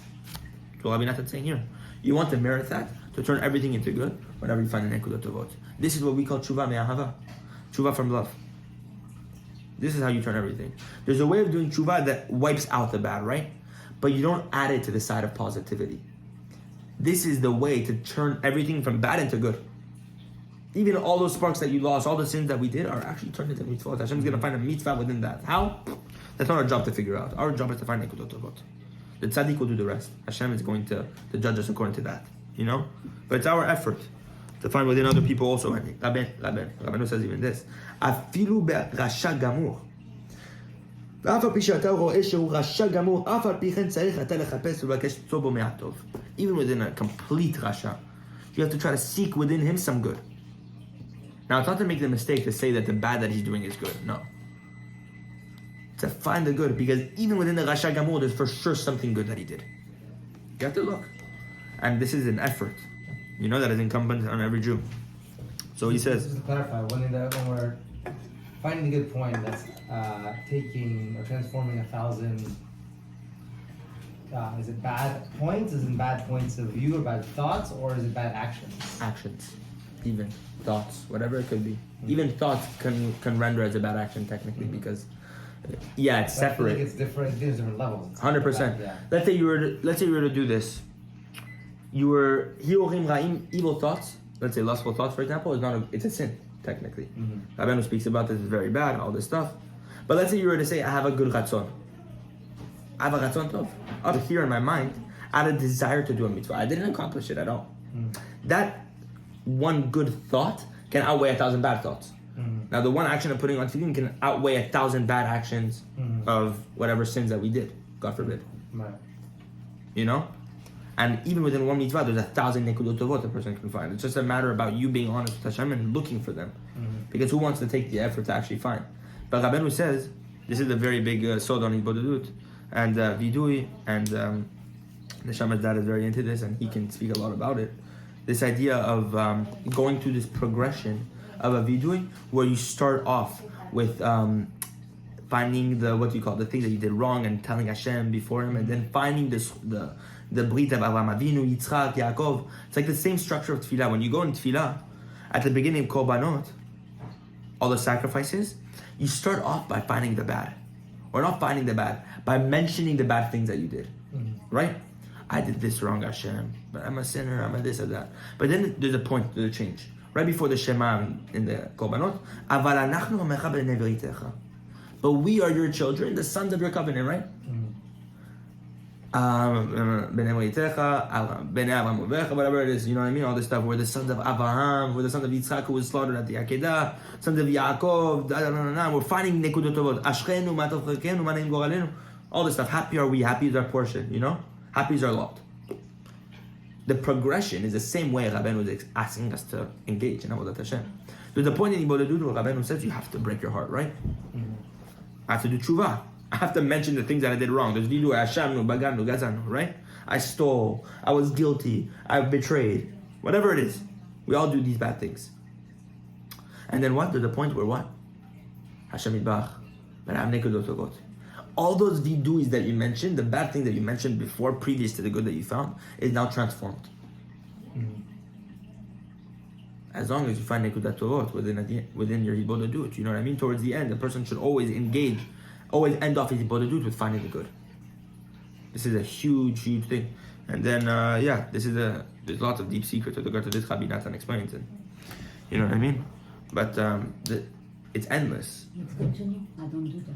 So Rabbi Natan is saying here, you want to merit that? to turn everything into good whenever you find a nekudat tovot. This is what we call tshuva me'ahava, tshuva from love. This is how you turn everything. There's a way of doing tshuva that wipes out the bad, right? But you don't add it to the side of positivity. This is the way to turn everything from bad into good. Even all those sparks that you lost, all the sins that we did are actually turned into mitzvot. Hashem's going to find a mitzvah within that. How? That's not our job to figure out. Our job is to find nekudot tovot. The tzaddik will do the rest. Hashem is going to judge us according to that. You know? But it's our effort to find within other people also. Rabbeinu says even this. Afilu ברשע גמור. ואף על פי שאתה רואה שהוא רשע גמור, אף על פי כן צריך אתה לחפש ולבקש למצוא בו מעט טוב. Even within a complete rasha, you have to try to seek within him some good. Now, it's not to make the mistake to say that the bad that he's doing is good. No. To find the good, because even within the rasha gamur, there's for sure something good that he did. You have to look. And this is an effort. You know that is incumbent on every Jew. So he says... Just to clarify, when we're finding a good point, that's taking or transforming 1,000... is it bad points? Is it bad points of view or bad thoughts? Or is it bad actions? Actions. Even. Thoughts. Whatever it could be. Even thoughts can render as a bad action technically because... Yeah, it's separate. I feel like it's different. There's different levels. 100%. Yeah. Let's say you were to do this. You were hiurim ra'im, evil thoughts. Let's say lustful thoughts, for example, it's a sin technically. Rabbeinu speaks about this, is very bad, all this stuff. But let's say you were to say, I have a good ratzon. I have a ratzon tov. Up here in my mind, I had a desire to do a mitzvah. I didn't accomplish it at all. That one good thought can outweigh 1,000 bad thoughts. Now, the one action of putting on tefillin can outweigh 1,000 bad actions of whatever sins that we did, God forbid. Right. You know? And even within one mitzvah, there's 1,000 nekudot tovot a person can find. It's just a matter about you being honest with Hashem and looking for them. Because who wants to take the effort to actually find? But Rabbeinu says, this is a very big sod on Hibodedut, and Vidui, and the Shammah's dad is very into this, and he can speak a lot about it. This idea of going through this progression of a vidui, where you start off with finding the things that you did wrong and telling Hashem before him, and then finding the brit of Avraham Avinu, Yitzchak, Yaakov. It's like the same structure of tefillah. When you go in tefillah, at the beginning of korbanot, all the sacrifices, you start off by finding the bad, or not finding the bad, by mentioning the bad things that you did, right? I did this wrong, Hashem, but I'm a sinner, I'm a this or that. But then there's a point to the change. Right before the Shema in the Korbanot, but we are your children, the sons of your covenant, right? Whatever it is, you know what I mean? All this stuff. We're the sons of Abraham, we're the sons of Yitzchak who was slaughtered at the Akedah, sons of Yaakov, we're finding nekudot tovot. Ashchenu, matov chelkenu, maneim goralenu. All this stuff. Happy are we, happy is our portion, you know? Happy is our lot. The progression is the same way Rabbeinu was asking us to engage in Avodat Hashem. To the point in Hibodedut where Rabbeinu says you have to break your heart, right? I have to do tshuva. I have to mention the things that I did wrong. There's vidu, Hashamnu, Baganu, Gazanu, right? I stole, I was guilty, I betrayed. Whatever it is. We all do these bad things. And then what? To the point where what? Hashem Yitbarach. All those viduis that you mentioned, the bad thing that you mentioned before, previous to the good that you found, is now transformed. As long as you find nekudat tovot within your hibodedut, you know what I mean? Towards the end, the person should always engage, always end off his hibodedut with finding the good. This is a huge, huge thing. And then, there's lots of deep secrets with regard to this. Rabbi Natan explains it. You know what I mean? But it's endless. Let's continue. I don't do that.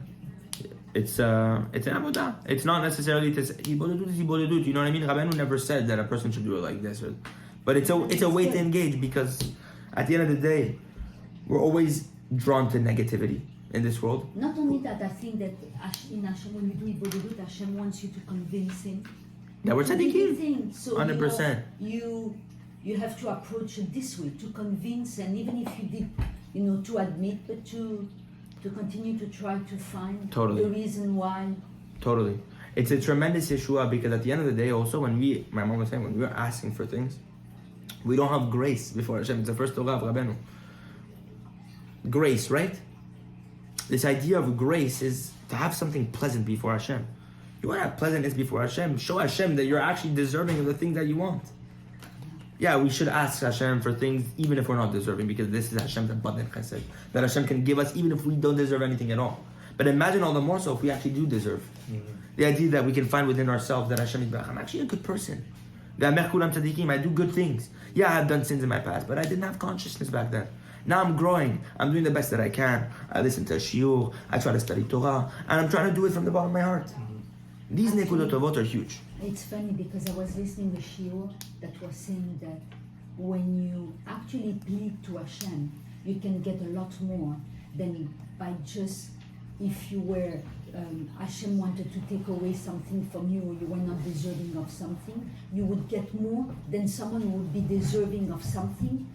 It's an avodah. It's not necessarily hibodedut. You know what I mean? Rabbeinu never said that a person should do it like this, but it's a way to engage, because at the end of the day, we're always drawn to negativity in this world. Not only that, I think that in Hashem, when you do Hibodedut, Hashem wants you to convince him. That we're tzaddikim. So 100%. You have to approach it this way, to convince, and even if you did, to admit, but to continue to try to find the reason why. Totally. It's a tremendous Yeshua, because at the end of the day also, my mom was saying, when we're asking for things, we don't have grace before Hashem. It's the first Torah of Rabbeinu. Grace, right? This idea of grace is to have something pleasant before Hashem. You want to have pleasantness before Hashem, show Hashem that you're actually deserving of the things that you want. yeah, we should ask Hashem for things even if we're not deserving, because this is Hashem's abundant chesed that Hashem can give us even if we don't deserve anything at all. But imagine all the more so if we actually do deserve. The idea that we can find within ourselves that Hashem is, I'm actually a good person. I do good things. Yeah, I've done sins in my past, but I didn't have consciousness back then. Now I'm growing. I'm doing the best that I can. I listen to a shiur. I try to study Torah. And I'm trying to do it from the bottom of my heart. These nekudot tovot are huge. It's funny because I was listening to a shiur that was saying that when you actually plead to Hashem, you can get a lot more than by just, if you were, Hashem wanted to take away something from you, or you were not deserving of something, you would get more than someone who would be deserving of something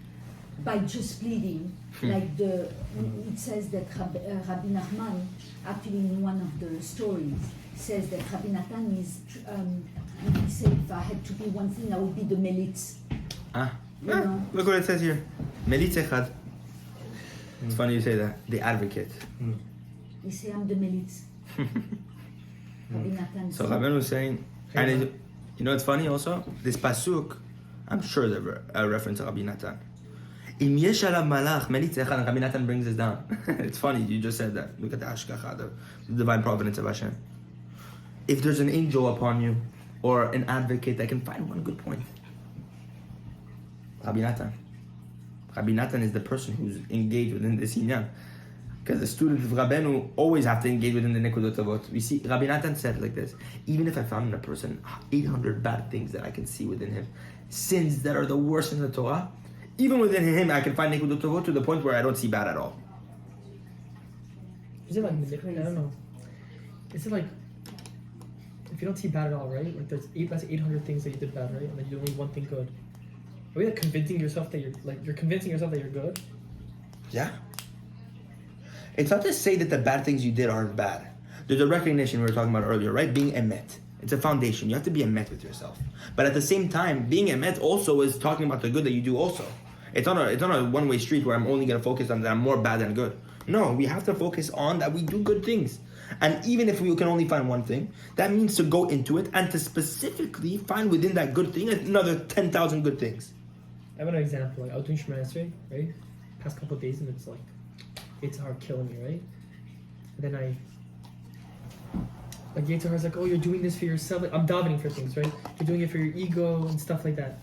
by just pleading. Like it says that Rabbi Nachman, actually in one of the stories, says that Rabbi Natan is, he said, if I had to be one thing, I would be the melitz. Look what it says here. Melitz echad. It's funny you say that. The advocate. He said, I'm the melitz. Rabbi Natan. So Rabbeinu was saying, and you know what's funny also? This pasuk, I'm sure there's a reference to Rabbi Natan. Im yesh alav malach melitz echad, and Rabbi Natan brings this down. It's funny, you just said that. Look at the hashgacha, the divine providence of Hashem. If there's an angel upon you, or an advocate that can find one good point, Rabbi Natan. Rabbi Natan is the person who's engaged within this inyan. Because the students of Rabbeinu always have to engage within the nekudot tovot. We see, Rabbi Natan said like this, even if I found in a person 800 bad things that I can see within him, sins that are the worst in the Torah, even within him I can find nekudot tovot to the point where I don't see bad at all. Is it like, I don't know. Is it like, if you don't see bad at all, right? Like there's 800 things that you did bad, right? And then you only one thing good. Are you like convincing yourself that you're convincing yourself that you're good? Yeah. It's not to say that the bad things you did aren't bad. There's a recognition we were talking about earlier, right? Being emet. It's a foundation. You have to be emet with yourself. But at the same time, being emet also is talking about the good that you do also. It's not a one-way street where I'm only going to focus on that I'm more bad than good. No, we have to focus on that we do good things. And even if we can only find one thing, that means to go into it and to specifically find within that good thing another 10,000 good things. I have an example. Like I was doing Shema yesterday, right? Past couple of days, and it's like, it's hard killing me, right? And then like Yitzhar is like, oh, you're doing this for yourself. Like, I'm davening for things, right? You're doing it for your ego and stuff like that.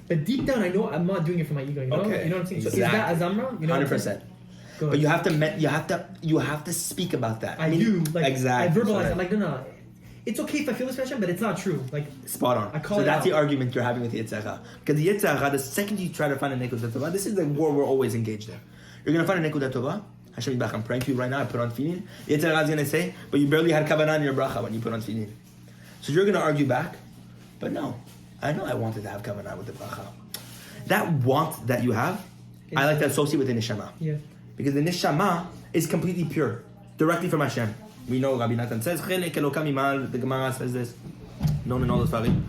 But deep down, I know I'm not doing it for my ego. You know, okay. You know what I'm saying? Exactly. So is that Azamra? You know 100%. But you have to speak about that. I do. Like, exactly. I verbalize it. I'm like, no. It's okay if I feel this passion, but it's not true. Like, spot on. I call so it that's out. the argument you're having with Yitzhak. Because the Yitzhak, the second you try to find a nekudat tovah, this is the war we're always engaged in. You're going to find a nekudat tovah. Hashem Yitbarach, I'm praying for you right now, I put on tefillin. Yitzhak is going to say, but you barely had kavanah in your bracha when you put on tefillin. So you're going to argue back, but no, I know I wanted to have kavanah with the bracha. That want that you have, I like to associate with the neshama. Yeah. Because the neshama is completely pure, directly from Hashem. We know Rabbi Natan says, the Gemara says this, known in all the Sfarim.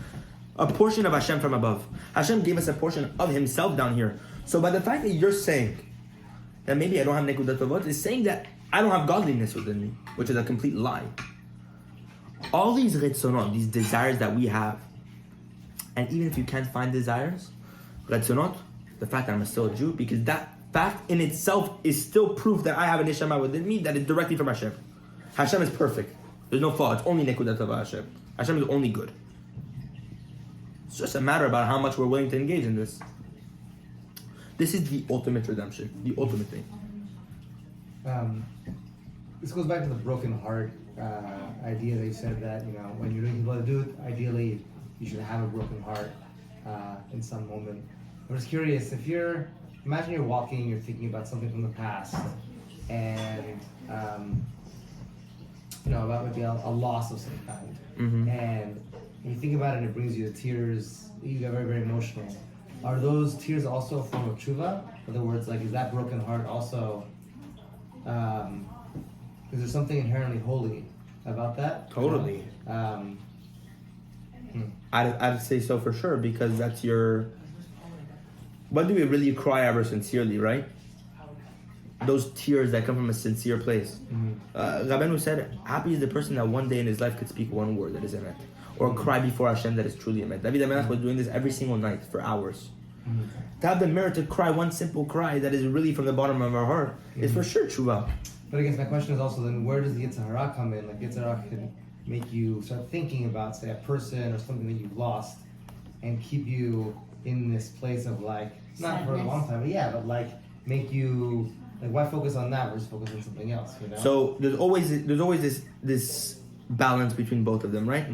A portion of Hashem from above. Hashem gave us a portion of Himself down here. So by the fact that you're saying that maybe I don't have nekudat tovot, is saying that I don't have godliness within me, which is a complete lie. All these retzonot, these desires that we have, and even if you can't find desires, retzonot, the fact that I'm still a Jew, because that fact in itself is still proof that I have a neshama within me that is directly from Hashem. Hashem is perfect. There's no flaw. It's only nekudat tovah Hashem. Hashem is only good. It's just a matter about how much we're willing to engage in this. This is the ultimate redemption, the ultimate thing. This goes back to the broken heart idea that you said that, when you're doing what to do, ideally you should have a broken heart in some moment. I'm just curious, imagine you're walking, you're thinking about something from the past, and about maybe a loss of some kind. Mm-hmm. And when you think about it and it brings you to tears, you get very, very emotional. Are those tears also a form of tshuva? In other words, like, is that broken heart also, is there something inherently holy about that? Totally. I'd say so for sure, because that's your... When do we really cry ever sincerely, right? Those tears that come from a sincere place. Rabbeinu said, happy is the person that one day in his life could speak one word that is emet, or cry before Hashem that is truly emet. David HaMelech was doing this every single night for hours. To have the merit to cry one simple cry that is really from the bottom of our heart is for sure tshuva. But I guess my question is also then where does the Yetzer Hara come in? Like Yetzer Hara can make you start thinking about, say, a person or something that you've lost and keep you in this place of like, not for a long time, but yeah, but like make you, like why focus on that versus focus on something else, you know? So there's always this balance between both of them, right?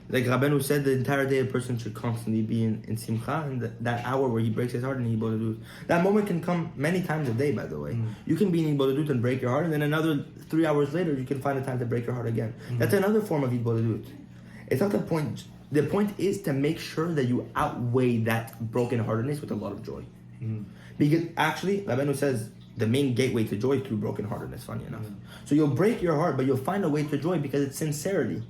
Like Rabbeinu said, the entire day a person should constantly be in simcha, and that hour where he breaks his heart and he bodedut. That moment can come many times a day, by the way. You can be in bodedut and break your heart, and then another 3 hours later you can find the time to break your heart again. That's another form of bodedut. It's not the point. The point is to make sure that you outweigh that brokenheartedness with a lot of joy. Because actually, Rabbeinu says the main gateway to joy is through brokenheartedness, funny enough. So you'll break your heart, but you'll find a way to joy because it's sincerity.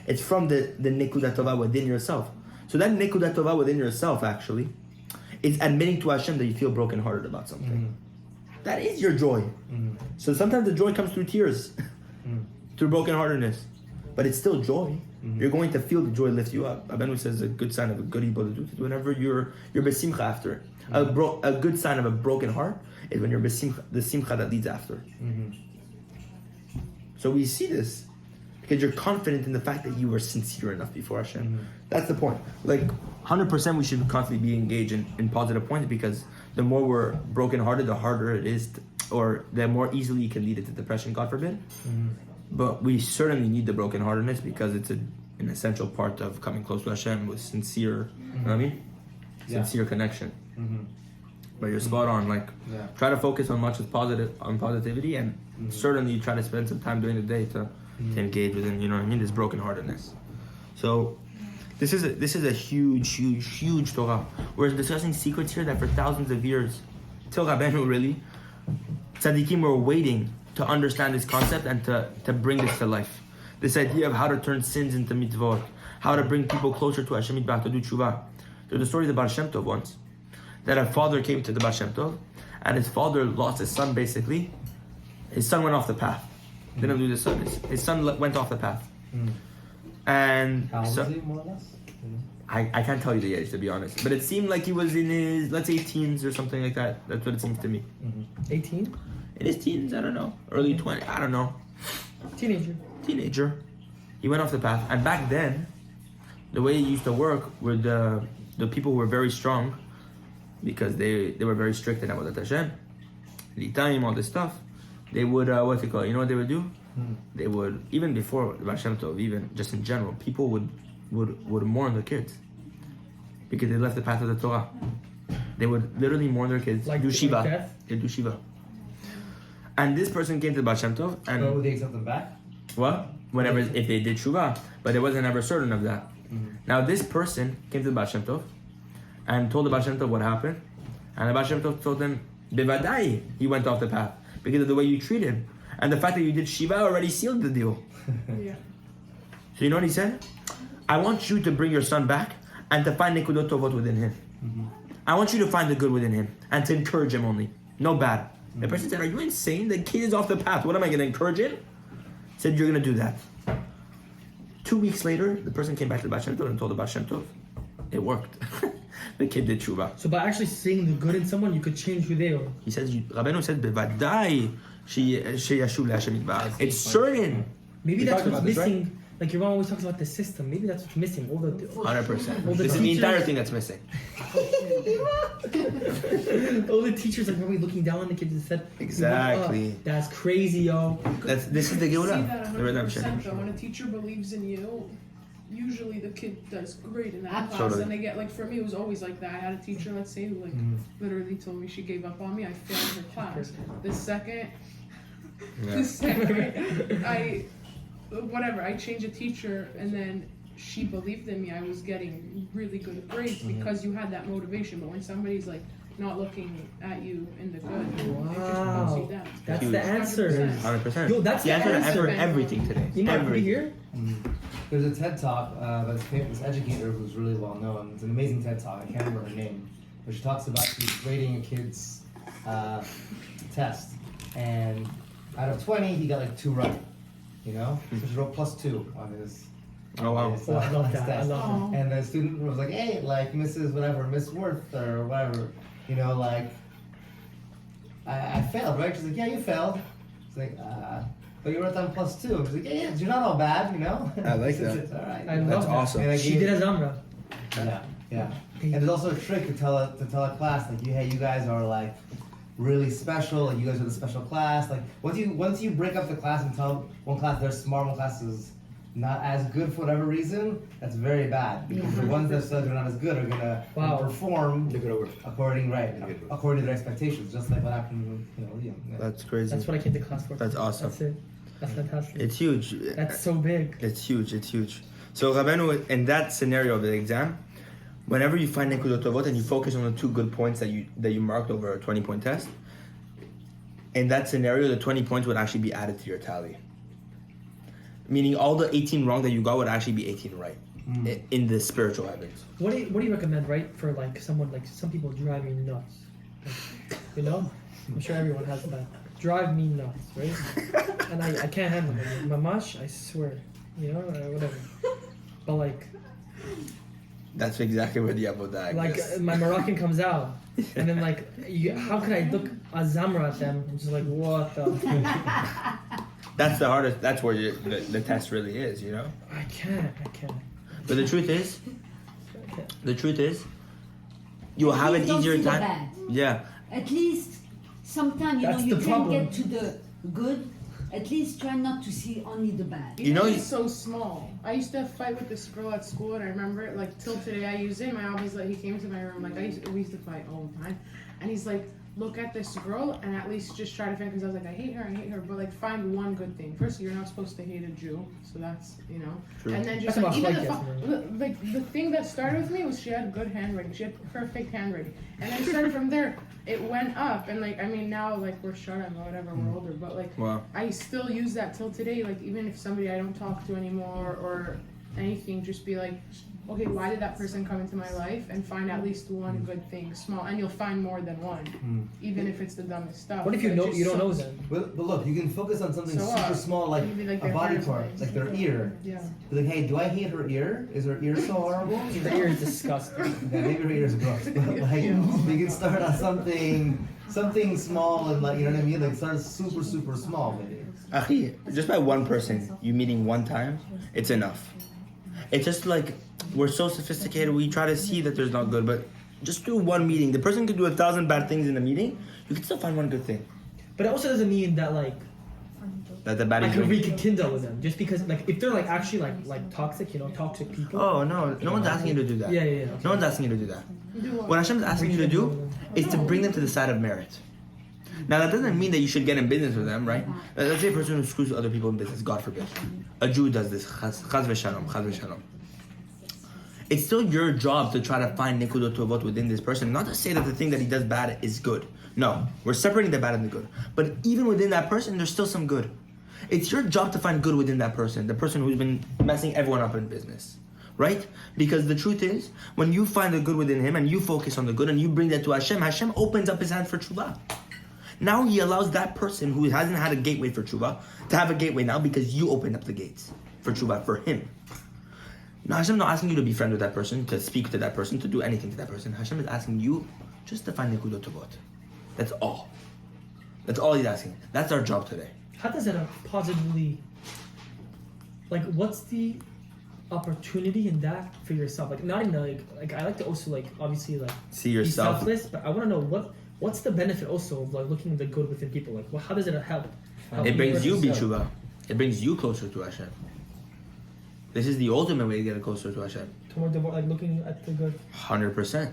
It's from the nekudat tovah within yourself. So that nekudat tovah within yourself actually is admitting to Hashem that you feel brokenhearted about something. That is your joy. So sometimes the joy comes through tears, through brokenheartedness, but it's still joy. You're going to feel the joy lift you up. Abenu says a good sign of a good ibadut is whenever you're besimcha after it. A good sign of a broken heart is when you're besimcha, the simcha that leads after. So we see this because you're confident in the fact that you were sincere enough before Hashem. That's the point. Like 100% we should constantly be engaged in positive points, because the more we're brokenhearted, the harder it is, or the more easily it can lead into depression, God forbid. But we certainly need the brokenheartedness because it's an essential part of coming close to Hashem with sincere, you know what I mean? Sincere connection. But you're spot on. Like, try to focus on much as positivity, and certainly try to spend some time during the day to engage within, you know what I mean, this brokenheartedness. So this is a huge Torah. We're discussing secrets here that for thousands of years, till Rabbeinu really, tzaddikim were waiting to understand this concept and to bring this to life. This idea of how to turn sins into mitzvot, how to bring people closer to Hashem Yitbarach, to do tshuva. There's a story of the Bashem Tov once, that a father came to the Bashem Tov, and his father lost his son basically. His son went off the path. Didn't lose his son. His son went off the path. And how old was he, more or less? I can't tell you the age, to be honest. But it seemed like he was in his, let's say, teens or something like that. That's what it seems to me. 18? In his teens, I don't know. Early 20, I don't know. Teenager. He went off the path. And back then, the way it used to work with the people who were very strong, because they were very strict in Avodat Hashem, Litayim, all this stuff, they would, what's it called? You know what they would do? They would, even before the Bashem Tov, even just in general, people would mourn their kids because they left the path of the Torah. They would literally mourn their kids, Like do Shiva. death? They do Shiva. And this person came to the Bashem Tov, and But would they accept them back? what? Whenever, if they did Shuvah, but it wasn't ever certain of that. Now this person came to the Bashem Tov and told the Bashem Tov what happened, and the Bashem Tov told him, Bevadai, he went off the path because of the way you treat him, and the fact that you did Shiva already sealed the deal. So you know what he said? I want you to bring your son back and to find Nekudot Tovot within him. I want you to find the good within him and to encourage him only, no bad. The person said, are you insane? The kid is off the path. What am I going to encourage him? Said, you're going to do that. 2 weeks later, the person came back to the Bashem Tov and told the Bashem Tov, it worked. The kid did tshuva. So by actually seeing the good in someone, you could change who they are. He says, Rabbeinu said, Bevadai sheyashuv leHashem Yitbarach. It's certain. Maybe We that's talked what's about this, missing. right? Like your mom always talks about the system. Maybe that's what's missing. All the 100%. Well, the This is the teachers- entire thing that's missing. all the teachers like probably looking down on the kids and said, Exactly. "Oh, that's crazy, yo." This is the See that Geulah. The 100% redemption. though. When a teacher believes in you, usually the kid does great in that class, Totally. and they get like, for me it was always like that. I had a teacher, let's say, who like literally told me she gave up on me. I failed her class. The second I changed a teacher, and then she believed in me, I was getting really good grades because you had that motivation. But when somebody's like not looking at you in the good, it just pulls you down. That's Huge. the answer. 100%. Yo, that's the the answer answer. to everything today. You might be Everything. here. There's a TED Talk by this educator who's really well known. It's an amazing TED Talk. I can't remember her name, but she talks about she's grading a kid's test, and out of 20, he got like 2 right. You know, so she wrote +2 on his Oh, wow. It's, Oh, I love it's that. I test. love Oh. And the student was like, hey, like Mrs. whatever, Miss Worth or whatever, you know, like, I failed, right? She's like, yeah, you failed. It's like, but you wrote down +2. She's like, yeah, you're not all bad, you know? I like that. It's all right. I you know? love That's that. awesome. And I She gave- did Azamra. Yeah, yeah. And there's also a trick to tell a class like, hey, you guys are like really special. Like you guys are the special class. Like once you break up the class and tell one class they're smart, one class is not as good for whatever reason, that's very bad because the ones that said they're not as good are gonna Wow. perform Look it over. according to their expectations, just like what happened with you. Yeah. That's crazy. That's what I came to class for. That's awesome. That's it. That's fantastic. It's huge. That's so big. It's huge. It's huge. So Rabbeinu, in that scenario of the exam, whenever you find Nekudot Tovot and you focus on the 2 good points that you marked over a 20-point test, in that scenario, the 20 points would actually be added to your tally. Meaning all the 18 wrong that you got would actually be 18 right in the spiritual heavens. What do you recommend, right, for like someone like some people drive me nuts, like, you know? I'm sure everyone has that. Drive me nuts, right? And I can't handle it. Mamash, I swear, you know, whatever. But like That's exactly where the avodah is. my Moroccan comes out, and then like, how can I look Azamra at them? I'm just like, what the? That's the hardest. That's where the test really is, you know. I can't. But the truth is, you'll have an Don't easier see the time. bad. Yeah. At least sometimes That's you the can problem. get to the good. At least try not to see only the bad. You know, it's so small. I used to fight with this girl at school, and I remember it like till today. I use it. My always like he came to my room like we used to fight all the time, and he's like, look at this girl and at least just try to think, because I was like, I hate her, but like find one good thing. First, you're not supposed to hate a Jew, so that's True. and then just That's like, about even like like the thing that started with me was she had good handwriting. She had perfect handwriting, and then started from there. It went up, and like I mean now like we're shut or whatever, we're older, but like Wow. I still use that till today. Like even if somebody I don't talk to anymore or anything, just be like, okay, why did that person come into my life, and find at least one good thing, small, and you'll find more than one, even if it's the dumbest stuff. What if you But know just you don't so- know them? But look, you can focus on something So, super small like maybe, like, a their body hands, part, like their ear. Yeah. Be like, hey, do I hate her ear? Is her ear so horrible? The ear is disgusting. Yeah, maybe her ear is gross. But like, you can start on something small and like, you know what I mean? Like start super small maybe. Achi, just by one person, you meeting one time, it's enough. It's just like, we're so sophisticated, we try to see that there's not good, but just do one meeting. The person could do 1,000 bad things in a meeting, you can still find one good thing. But it also doesn't mean that like That the bad I is can doing. rekindle with them just because like if they're like actually like toxic, you know, toxic people. Oh, no one's asking you to do that. Yeah. Okay. No one's asking you to do that. Do what? What Hashem is asking you to do is to bring them to the side of merit. Now that doesn't mean that you should get in business with them, right? Let's say a person who screws other people in business, God forbid. A Jew does this, chaz v'shalom. It's still your job to try to find Nekudot Tovot within this person. Not to say that the thing that he does bad is good. No, we're separating the bad and the good. But even within that person, there's still some good. It's your job to find good within that person, the person who's been messing everyone up in business. Right? Because the truth is, when you find the good within him and you focus on the good and you bring that to Hashem, Hashem opens up his hand for tshuva. Now he allows that person who hasn't had a gateway for tshuva to have a gateway now because you opened up the gates for tshuva for him. Now Hashem not asking you to be friends with that person, to speak to that person, to do anything to that person. Hashem is asking you just to find Nekudot Tovot. That's all. That's all he's asking. That's our job today. How does that positively like what's the opportunity in that for yourself? Like not in the like I like to also like obviously like See be yourself. selfless, but I want to know what's the benefit also of like looking at the good within people? Like how does it help? It brings you yourself? bitshuva. It brings you closer to Hashem. This is the ultimate way to get closer to Hashem. Toward the like looking at the good. 100%.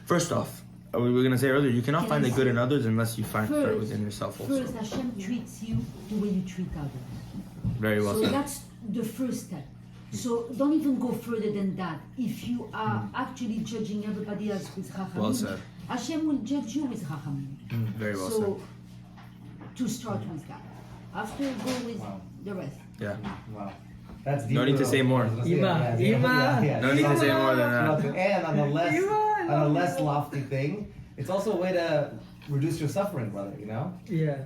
First off, we were gonna say earlier, you cannot find the good in others unless you find it within yourself also. First, Hashem treats you the way you treat others. Very well So said. that's the first step. So don't even go further than that. If you are actually judging everybody else with Chachamim, Well said. Hashem will judge you with Chachamim. Very well So to start with that. After go with Wow. the rest. said. Yeah. Wow. That's No need to say more. Ima. No need to say more than that. And on a less lofty thing, it's also a way to reduce your suffering, brother, you know? Yeah.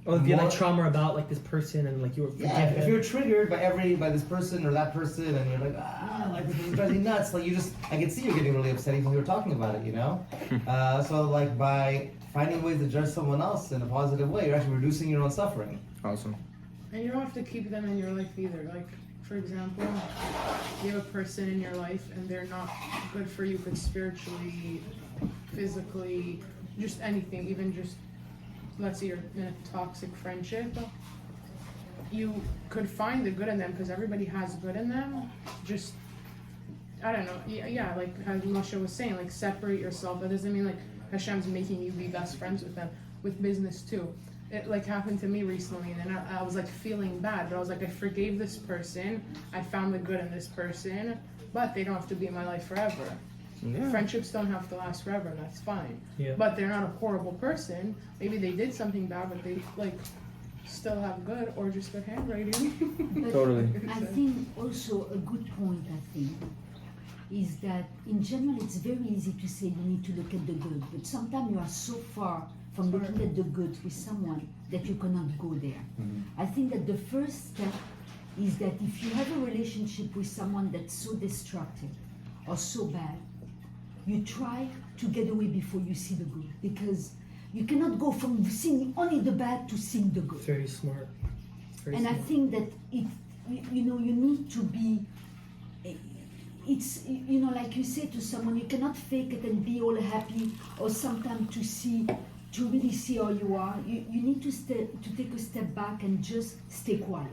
Oh, if you had more- like trauma about like this person and like you were Yeah, if forgiven. you're triggered by this person or that person, and you're like, like this is driving me nuts. Like I can see you're getting really upset even when you're talking about it, you know. So like by finding ways to judge someone else in a positive way, you're actually reducing your own suffering. Awesome. And you don't have to keep them in your life either. Like, for example, you have a person in your life and they're not good for you, but spiritually, physically, just anything, even just, let's say you're in a toxic friendship, you could find the good in them because everybody has good in them. Just, I don't know, yeah, like as Moshe was saying, like separate yourself. That doesn't mean like Hashem's making you be best friends with them. With business too. It like happened to me recently, and then I was like feeling bad, but I was like, I forgave this person, I found the good in this person, but they don't have to be in my life forever. Yeah. Friendships don't have to last forever, and that's fine. Yeah. But they're not a horrible person. Maybe they did something bad, but they like still have good or just good handwriting. But Totally. I think also a good point, I think, is that in general it's very easy to say you need to look at the good, but sometimes you are so far from looking at the good with someone that you cannot go there. I think that the first step is that if you have a relationship with someone that's so destructive or so bad, you try to get away before you see the good, because you cannot go from seeing only the bad to seeing the good. Very smart. Very And I smart. think that you need to be, it's, like you say to someone, you cannot fake it and be all happy, or sometimes to really see how you are. You need to take a step back and just stay quiet.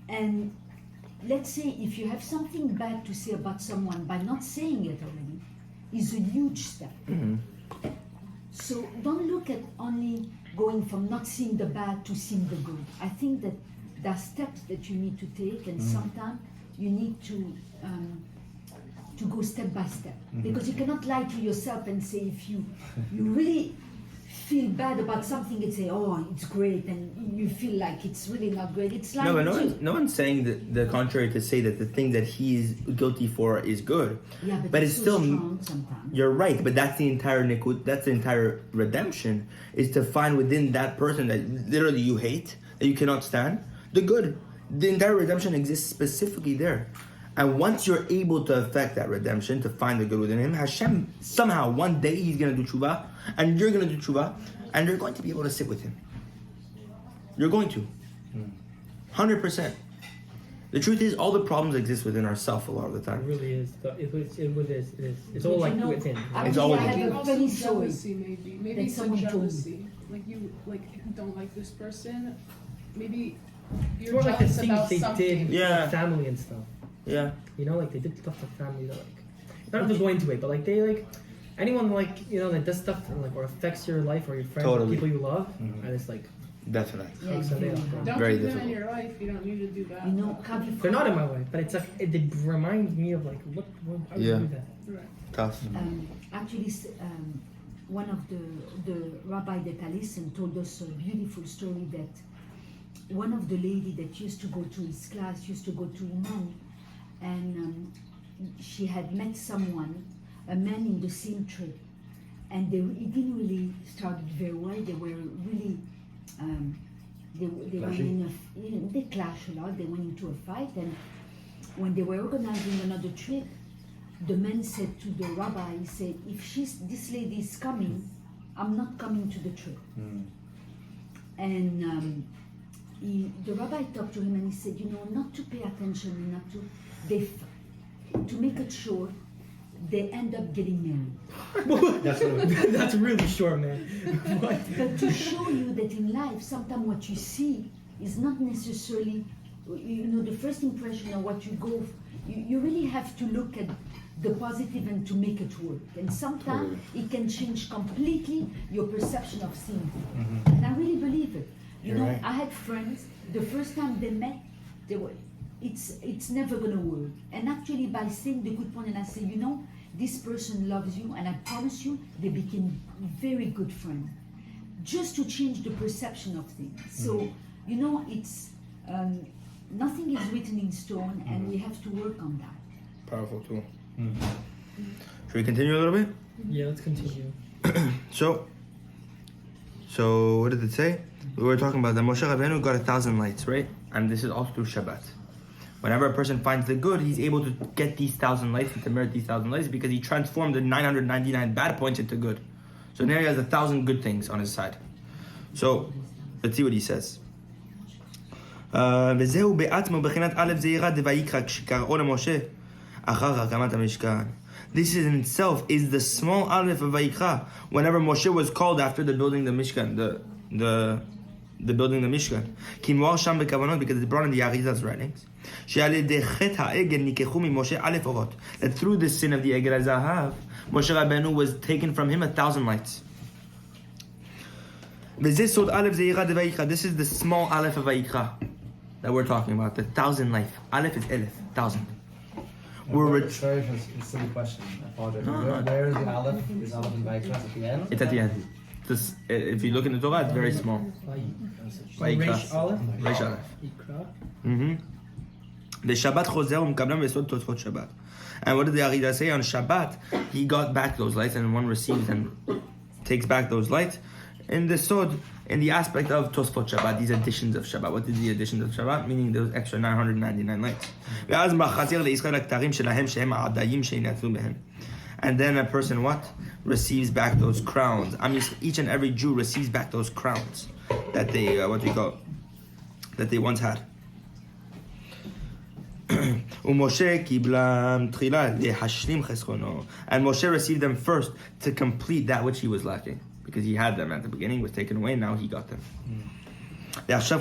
And let's say if you have something bad to say about someone, by not saying it already is a huge step. So don't look at only going from not seeing the bad to seeing the good. I think that there are steps that you need to take, and sometimes you need to go step by step, because you cannot lie to yourself and say if you really feel bad about something and say, oh, it's great, and you feel like it's really not great. It's like No, but no one's saying the contrary to say that the thing that he is guilty for is good. yeah, but it's so still strong sometimes. You're right, but that's the entire that's the entire redemption, is to find within that person that literally you hate, that you cannot stand, the good. The entire redemption exists specifically there. And once you're able to affect that redemption, to find the good within him, Hashem, somehow, one day he's going to do tshuva, and you're going to do tshuva, and you're going to be able to sit with him. You're going to. 100%. The truth is, all the problems exist within ourselves a lot of the It time. really is. It is. It's all But like you know, within. I It's all really within. have a funny story. Jealousy, maybe that it's a someone told me. jealousy. Like you don't like this person. Maybe It's you're more like the jealous things about they something. did Yeah. with family and stuff. Yeah. You know, like they did stuff to family that like, not to go into it, but like they like anyone like that does stuff and, like or affects your life or your friends or Totally. people you love, and it's like Definitely. Yeah, hooks and they very don't- good. Don't Very keep them in difficult. your life. You don't need to do that. Kavi, they're not in my way, but it's like they remind me of like what how do you Yeah. do that? Right. Tough. actually, one of the rabbi that I listened told us a beautiful story that one of the lady that used to go to his class used to go to Iman, and she had met someone, a man in the same trip, and it didn't really start very well. They were really they went they clashed a lot. They went into a fight, and when they were organizing another trip, the man said to the rabbi, he said, if this lady is coming, I'm not coming to the trip. And the rabbi talked to him and he said, not to pay attention, to make it short, they end up getting married. That's really short, man. What? But to show you that in life, sometimes what you see is not necessarily, the first impression of what you go, you really have to look at the positive and to make it work. And sometimes it can change completely your perception of seeing things. And I really believe it. Right. I had friends, the first time they met, they were, it's never gonna work. And actually by saying the good point, and I say, this person loves you, and I promise you, they became very good friends. Just to change the perception of things. So, it's, nothing is written in stone, and we have to work on that. Powerful tool. Should we continue a little bit? Yeah, let's continue. So, So what did it say? We were talking about that Moshe Rabbeinu got 1,000 lights, right? And this is all through Shabbat. Whenever a person finds the good, he's able to get these 1,000 lights and to merit these 1,000 lights because he transformed the 999 bad points into good. So now he has 1,000 good things on his side. So let's see what he says. וזהו בעצמו בחינת א' זעירה דויקרא כשקראו למשה אחר הקמת המשכן. This in itself is the small aleph of Vayikra. Whenever Moshe was called after the building the Mishkan, the building the Mishkan, כי מואר שם בכוונות, because it's brought in the Arizal's writings. שעל ידי חטא העגל ניקחו ממשה א' אורות. That through the sin of the עגל הזהב, Moshe Rabbeinu was taken from him 1,000 lights. וזה סוד א' זעירה דויקרא. This is the small aleph of Vayikra that we're talking about, the 1,000 life. Aleph is Alif, 1,000. Sorry for a silly question. I apologize. Where is the aleph? Is aleph in Vayikra at the end? It's at the end. This, if you look in the Torah, it's very small. Reish Aleph. Reish Aleph. Ikra. The Shabbat chozer umkablam v'sod tosfot Shabbat. And what did the Arizal say on Shabbat? He got back those lights, and one receives and takes back those lights. In the Sod, in the aspect of Tosfot Shabbat, these additions of Shabbat. What is the additions of Shabbat? Meaning those extra 999 lights. And then a person what? Receives back those crowns. I mean, each and every Jew receives back those crowns that they, that they once had. And Moshe received them first to complete that which he was lacking. Because he had them at the beginning, was taken away, now he got them. Then Moshe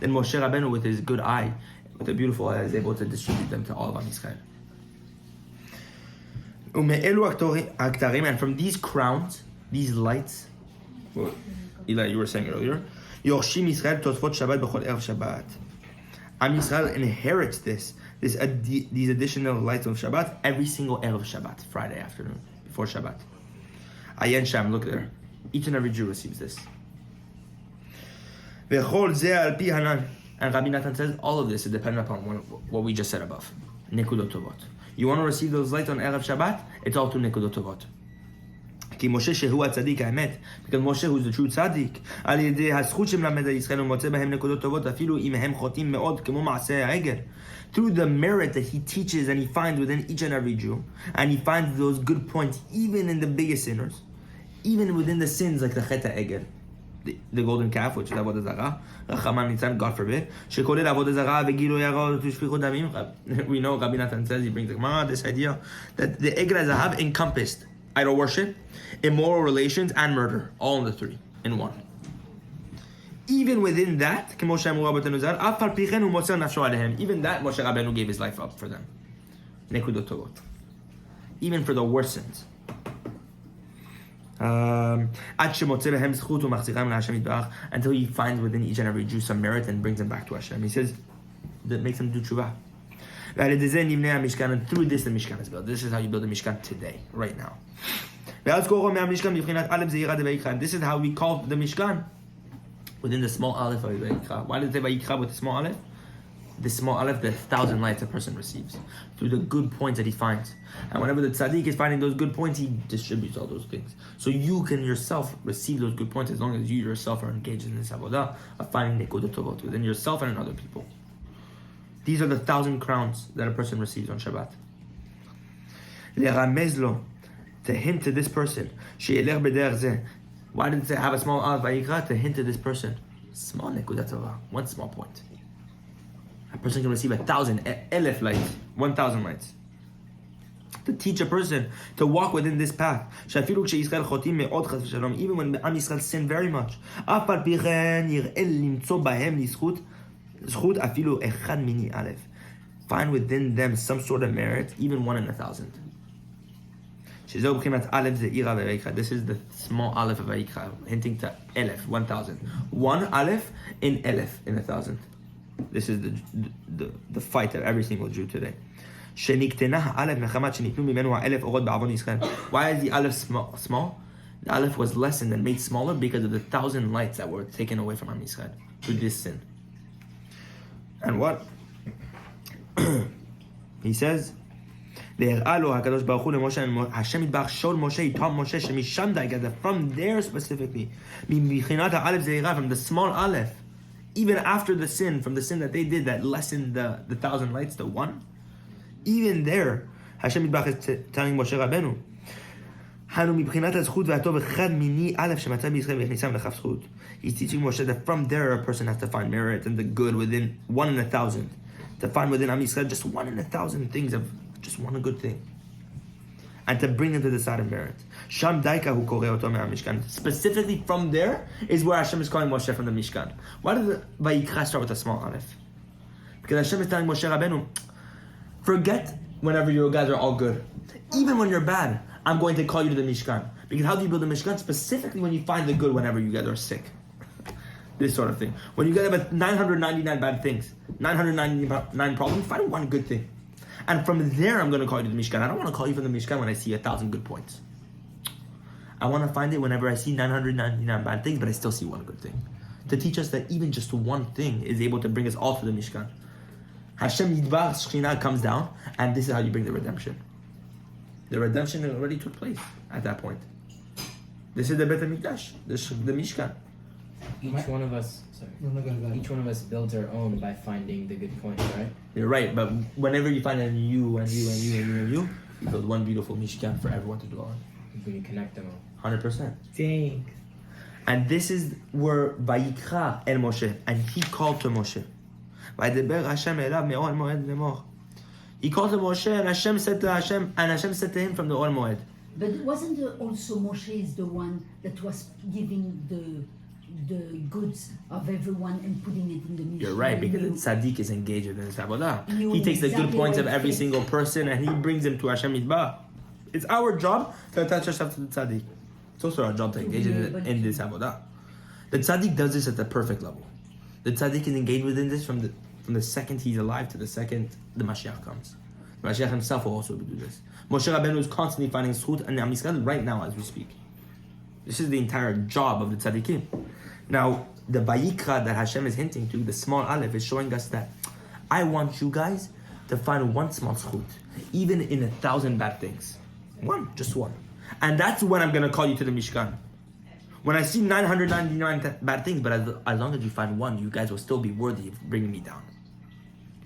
Rabbeinu, with his good eye, with a beautiful eye, is able to distribute them to all of Am Yisrael. And from these crowns, these lights, well, Eli, you were saying earlier, Am Yisrael inherits these additional lights of Shabbat every single Erev Shabbat, Friday afternoon. For Shabbat. Ayen Sham, look there. Each and every Jew receives this. And Rabbi Natan says all of this is dependent upon what we just said above. Nekudot Tovot. You want to receive those lights on Erev Shabbat? It's all to Nekudot Tovot. כי משה שהוא הצדיק האמת, because Moshe who's the true צדיק, על ידי הזכות שמלמד הישראל ומוצא בהם נקודות טובות, אפילו אם הם חוטאים מאוד כמו מעשה העגל. Through the merit that he teaches and he finds within each and every Jew, and he finds those good points even in the biggest sinners, even within the sins like the Chet HaEgel, the golden calf, which is Avodah Zarah, Rachaman Nitzan, God forbid, שכולל עבודה זרה וגילוי הרע ושפיכות דמים. We know Rabbi Natan says, he brings this idea that the Egel Zahav encompassed idol worship, immoral relations, and murder, all in the three, in one. Even within that, even that, Moshe Rabbeinu gave his life up for them. Nekudot Tovot. Even for the worst sins. Until he finds within each and every Jew some merit and brings them back to Hashem. He says, that makes them do tshuva. And through this the Mishkan is built. This is how you build a Mishkan today, right now. And this is how we call the Mishkan within the small aleph of Vayikra. Why did they Vayikra with the small aleph? The small aleph, the 1,000 lights a person receives through the good points that he finds. And whenever the tzaddik is finding those good points, he distributes all those things. So you can yourself receive those good points as long as you yourself are engaged in this avodah of finding nekudot tovot within yourself and in other people. These are the 1,000 crowns that a person receives on Shabbat. Le'ramez lo, to hint to this person, she'elech b'derech zeh. Why didn't it have a small aleph Vayikra? To hint to this person, small nekudat tovah, one small point. A person can receive 1,000 aleph lights, 1,000 lights. To teach a person to walk within this path. Even when Am Yisrael sin very much, find within them some sort of merit, even 1 in 1,000. This is the small aleph of Vayikra, hinting to aleph, 1,000. 1 aleph in aleph, in 1,000. This is the fight of every single Jew today. Why is the aleph small? The aleph was lessened and made smaller because of the 1,000 lights that were taken away from Am Yisrael through this sin. And what? He says, והראה לו הקדוש ברוך הוא למשה, השם יתברך showed Moshe, he taught Moshe שמשם דייקה, from there specifically, מבחינת האלף זעירה, from the small aleph, even after the sin, from the sin that they did that lessened the 1,000 lights to 1, even there, Hashem יתברך is telling Moshe Rabbeinu, הנו מבחינת הזכות והטוב אחד מיני א' שמצא בישראל והכניסם לכף זכות. He's teaching Moshe that from there a person has to find merit and the good within 1 in 1,000. To find within Am Yisrael just 1 in 1,000 things of just one good thing. And to bring them to the side of merit. Sham daika hu koreh oto me'am Mishkan. Specifically from there is where Hashem is calling Moshe from the Mishkan. Why did the Vayikra start with a small aleph? Because Hashem is telling Moshe Rabbeinu, forget whenever you guys are all good. Even when you're bad, I'm going to call you to the Mishkan. Because how do you build a Mishkan? Specifically when you find the good whenever you guys are sick. This sort of thing. When you get about 999 bad things, 999 problems, find one good thing. And from there, I'm going to call you to the Mishkan. I don't want to call you from the Mishkan when I see 1,000 good points. I want to find it whenever I see 999 bad things, but I still see one good thing. To teach us that even just one thing is able to bring us all to the Mishkan. Hashem Yidbar Shekhinah comes down, and this is how you bring the redemption. The redemption already took place at that point. This is the Bet HaMikdash, the Mishkan. Each one of us builds our own by finding the good points, right? You're right, but whenever you find you build one beautiful Mishkan for everyone to dwell in. When you connect them all. 100%. Dang. And this is where Vayikra el Moshe, and he called to Moshe. Vaydeber Hashem elav me'ol moed lemor. He called to Moshe, and Hashem said to him from the Ol Moed. But wasn't also Moshe is the one that was giving the goods of everyone and putting it in the Mishkan? You're right, because the tzaddik is engaged in this avodah. You He takes the good exactly points of what every fits. single person and he brings them to Hashem Yitbarach. It's our job to attach ourselves to the tzaddik. It's also our job to engage in this avodah. The tzaddik does this at the perfect level. The tzaddik is engaged within this from the second he's alive to the second the Mashiach comes. The Mashiach himself will also do this. Moshe Rabbeinu is constantly finding zchut and Am Yisrael right now as we speak. This is the entire job of the tzaddikim. Now, the Vayikra that Hashem is hinting to, the small aleph, is showing us that I want you guys to find one small zchut, even in 1,000 bad things. One, just one. And that's when I'm going to call you to the Mishkan. When I see 999 bad things, but as long as you find one, you guys will still be worthy of bringing me down.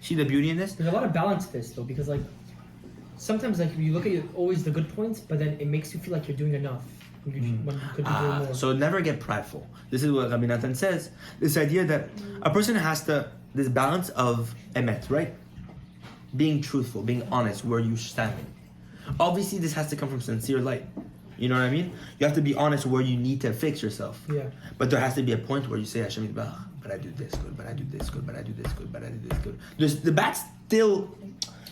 See the beauty in this? There's a lot of balance to this though, because like sometimes like you look at always the good points, but then it makes you feel like you're doing enough when you could be doing more. So never get prideful. This is what Rabbi Nathan says. This idea that a person has this balance of emet, right? Being truthful, being honest, where you stand. Obviously, this has to come from sincere light. You know what I mean? You have to be honest where you need to fix yourself. Yeah. But there has to be a point where you say, Hashem Yitbarach, but I do this good, but I do this good, but I do this good, but I do this good. The bad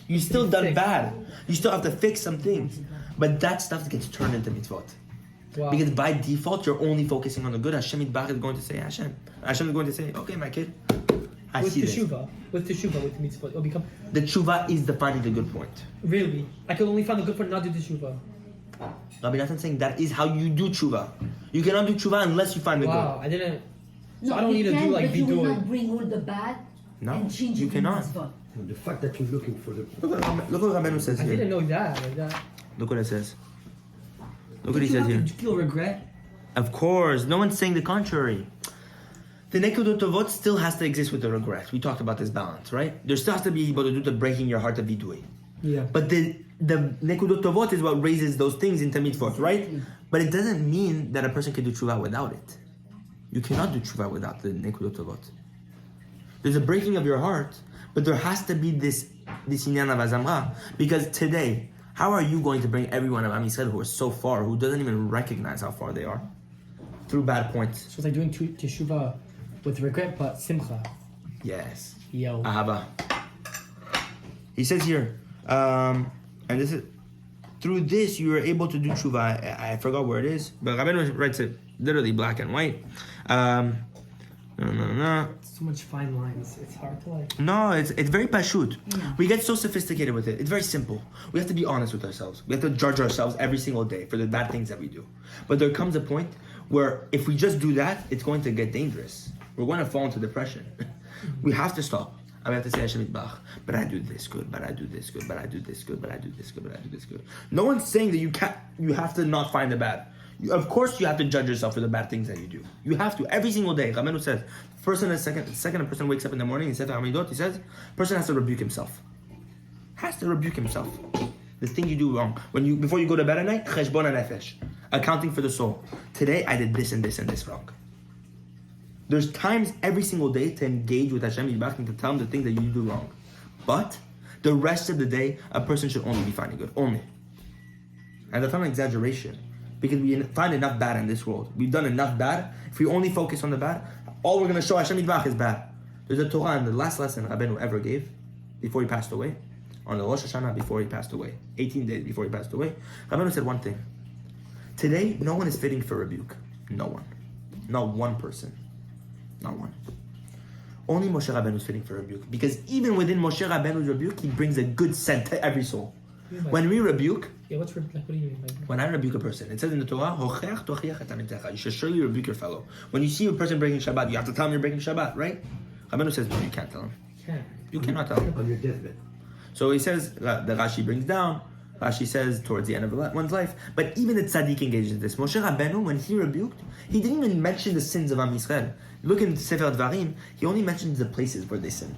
you still done bad. You still have to fix some things. But that stuff gets turned into mitzvot. Wow. Because by default, you're only focusing on the good. Hashem Yitbarach is going to say, Hashem is going to say, okay, my kid, I with see teshuva, with mitzvot, it'll become this. The tshuva is defining the good point. really. I can only find the good point, not do teshuva. Rabbi Nathan saying that is how you do tshuva. You cannot do tshuva unless you find the Wow, I didn't. So No, I don't need you to can, do like but you will vidui. not bring all the bad No, and change you it cannot. in mitzvot. The fact that you're looking for the Look what Rabbeinu says I here. didn't know that. Like that. Look what it says. Look what he You says have here. to feel regret. Of course, no one's saying the contrary. The nekudot tovot still has to exist with the regret. We talked about this balance, right? There still has to be able to do the breaking your heart of vidui. Yeah. But the nekudot tovot is what raises those things into mitzvot, right? But it doesn't mean that a person can do tshuva without it. You cannot do tshuva without the nekudot tovot. There's a breaking of your heart, but there has to be this inyan of Azamra. Because today, how are you going to bring everyone of Am Yisrael who are so far, who doesn't even recognize how far they are? Through bad points. So it's like doing teshuva with regret, but simcha. Yes. Yo. Ahava. He says here, and this is, through this you are able to do tshuva. I forgot where it is, but Rabbeinu writes it literally black and white. So much fine lines. It's hard to like. No, it's very pashut. Yeah. We get so sophisticated with it. It's very simple. We have to be honest with ourselves. We have to judge ourselves every single day for the bad things that we do. But there comes a point where if we just do that, it's going to get dangerous. We're going to fall into depression. We have to stop. I have to say Hashem Yitbarach, but I do this good, but I do this good, but I do this good, but I do this good, but I do this good. No one's saying that you have to not find the bad. Of course you have to judge yourself for the bad things that you do. You have to, every single day. Rabbeinu says, second a person wakes up in the morning, he says, person has to rebuke himself. Has to rebuke himself. The thing you do wrong. Before you go to bed at night, cheshbon nefesh, accounting for the soul. Today I did this and this and this wrong. There's times every single day to engage with Hashem Yitbarach and to tell him the things that you do wrong. But the rest of the day, a person should only be finding good. Only. And that's not an exaggeration. Because we find enough bad in this world. We've done enough bad. If we only focus on the bad, all we're going to show Hashem Yitbarach is bad. There's a Torah in the last lesson Rabbeinu ever gave before he passed away. On the Rosh Hashanah before he passed away. 18 days before he passed away. Rabbeinu said one thing. Today, no one is fitting for rebuke. No one. Not one person. Not one. Only Moshe Rabbeinu is fitting for rebuke. Because even within Moshe Rabbeinu's rebuke, he brings a good scent to every soul. When we rebuke, what do you mean? When I rebuke a person, it says in the Torah, you should surely rebuke your fellow. When you see a person breaking Shabbat, you have to tell him you're breaking Shabbat, right? Rabbeinu says, no, you can't tell him. You cannot tell him. On your deathbed. So he says, the Rashi brings down, Rashi says towards the end of one's life, but even the tzaddik engages in this. Moshe Rabbeinu, when he rebuked, he didn't even mention the sins of Am Yisrael. Look in Sefer Dvarim, he only mentions the places where they sinned.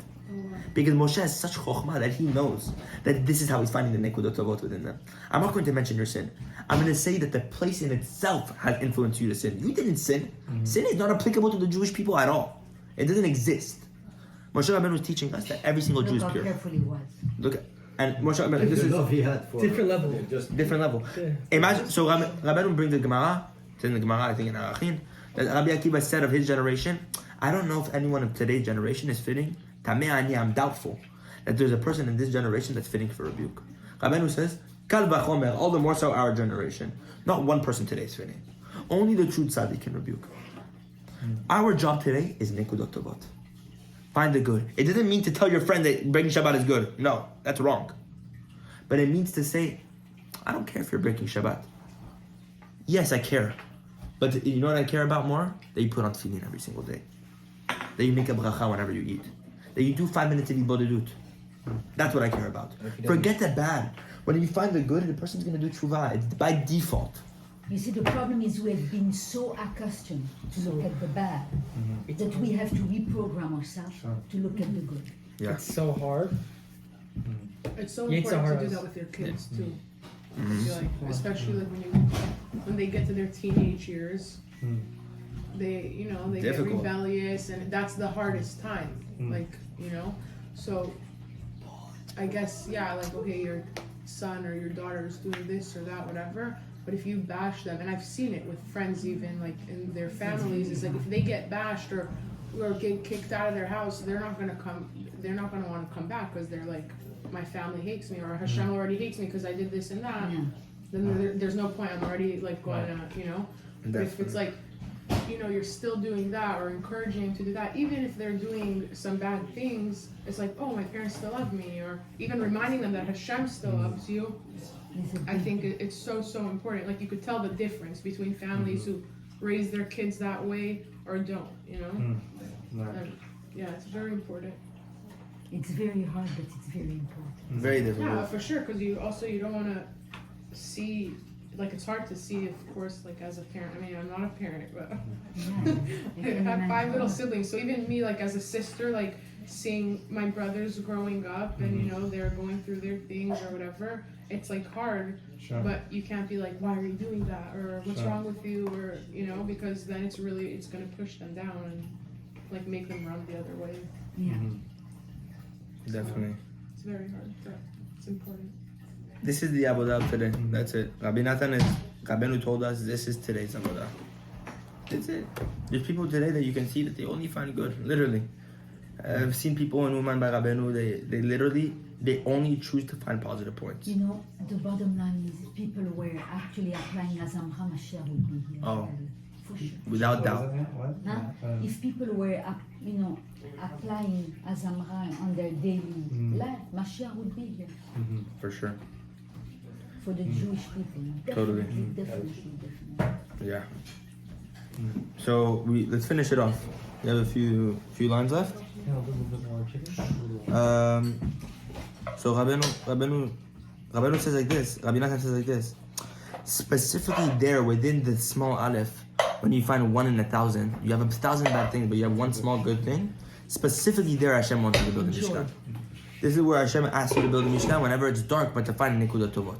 Because Moshe has such chokhmah that he knows that this is how he's finding the nekudot tovot within them. I'm not going to mention your sin. I'm going to say that the place in itself has influenced you to sin. You didn't sin. Mm-hmm. Sin is not applicable to the Jewish people at all. It doesn't exist. Moshe Rabbeinu was teaching us that every single Jew is pure. Look how careful he was. Look, and Moshe Rabbeinu, this is different level. Different level. Yeah. Imagine, so Rabbeinu brings the Gemara. It's in the Gemara, I think in Arachin, that Rabbi Akiva said of his generation, I don't know if anyone of today's generation is fitting. I'm doubtful that there's a person in this generation that's fitting for rebuke. Rabbeinu says, Kal v'chomer, all the more so our generation. Not one person today is fitting. Only the true tzaddik can rebuke. Our job today is nekudot tovot. Find the good. It doesn't mean to tell your friend that breaking Shabbat is good. No, that's wrong. But it means to say, I don't care if you're breaking Shabbat. Yes, I care. But you know what I care about more? That you put on tefillin every single day. That you make a bracha whenever you eat. That you do 5 minutes of ibodedut. That's what I care about. Forget the bad. When you find the good, the person's going to do tshuva. It's by default. You see, the problem is we have been so accustomed to look at the bad that we have to reprogram ourselves to look at the good. Yeah. It's so hard. It's so important to do that with your kids too. I feel like, especially like when they get to their teenage years, they get rebellious, and that's the hardest time. Like, so I guess like, okay, your son or your daughter is doing this or that, whatever. But if you bash them, and I've seen it with friends even, like in their families, it's like if they get bashed or get kicked out of their house, they're not gonna want to come back because they're like, my family hates me, or Hashem already hates me because I did this and that. Then there's no point. I'm already like going to, But if it's like, you're still doing that or encouraging to do that, even if they're doing some bad things, it's like, oh, my parents still love me, or even reminding them that Hashem still loves you. I think it's so important. Like, you could tell the difference between families who raise their kids that way or don't, it's very important. It's very hard, but it's very important. Very difficult. Yeah, for sure, because you don't want to see, like, it's hard to see, of course, like, as a parent. I mean, I'm not a parent, but I have 5 little siblings, so even me, like, as a sister, like, seeing my brothers growing up and, they're going through their things or whatever, it's, like, hard, but you can't be like, why are you doing that, or what's wrong with you, or, because then it's going to push them down and, like, make them run the other way. Yeah. Definitely. It's very hard, but it's important. This is the Avodah today. That's it. Rabbi Rabbeinu told us this is today's Avodah. That's it. There's people today that you can see that they only find good. Literally. I've seen people in Uman by Rabbeinu, they only choose to find positive points. The bottom line is people were actually applying Azamra, Mashiach would be here. Oh. For sure. Without doubt. If people were, applying Azamra on their daily life, Mashiach would be here. For sure. For the Jewish people. Totally. Definitely. Yeah. So let's finish it off. We have a few lines left. Yeah, a little bit more chicken. So Rabbeinu says like this. Rabbi Nathan says like this. Specifically there within the small aleph, when you find 1 in 1,000, you have 1,000 bad things, but you have one small good thing. Specifically there, Hashem wants you to build a mishkan. This is where Hashem asks you to build a mishkan whenever it's dark, but to find nekudat tovot.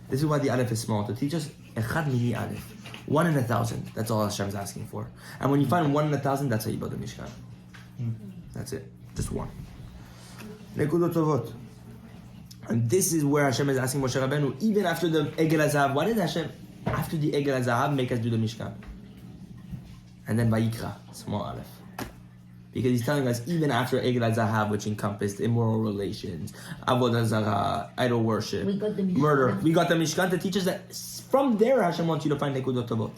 This is why the aleph is small, to teach us echad mini aleph. 1 in 1,000. That's all Hashem's asking for. And when you find 1 in 1,000, that's how you build a mishkan. That's it. Just 1. Nekudat tovot. And this is where Hashem is asking Moshe Rabbeinu, even after the Egel HaZahav, why did Hashem, after the Egel HaZahav, make us do the Mishkan? And then Vayikra, small aleph. Because he's telling us, even after Egel HaZahav, which encompassed immoral relations, Avodah Zarah, idol worship, murder, we got the Mishkan to teach us that from there Hashem wants you to find Nekudot Tovot.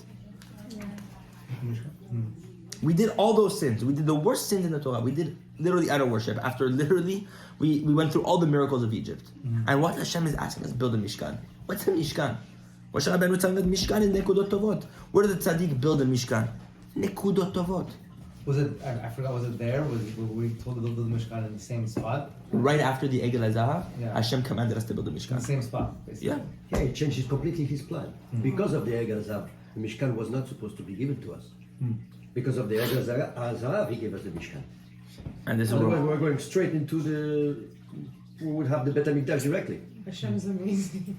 We did all those sins. We did the worst sins in the Torah. We did literally idol worship. After literally, we went through all the miracles of Egypt. And what Hashem is asking us, build a Mishkan. What's a Mishkan? Moshe Rabbeinu was telling us, Mishkan is Nekudot Tovot. Where did the Tzaddik build a Mishkan? Nekudot Tovot. Was it, I forgot, was it there? Were we told to build the Mishkan in the same spot? Right after the Egel HaZahav, Yeah. Hashem commanded us to build a In the Mishkan. same spot, basically. Yeah. Yeah, he changed completely his plan. Because of the Egel HaZahav, the Mishkan was not supposed to be given to us. Because of the Egel HaZahav, he gave us the Mishkan. And this is Otherwise, where we're going straight into we would have the Bet HaMikdash directly. Hashem's amazing.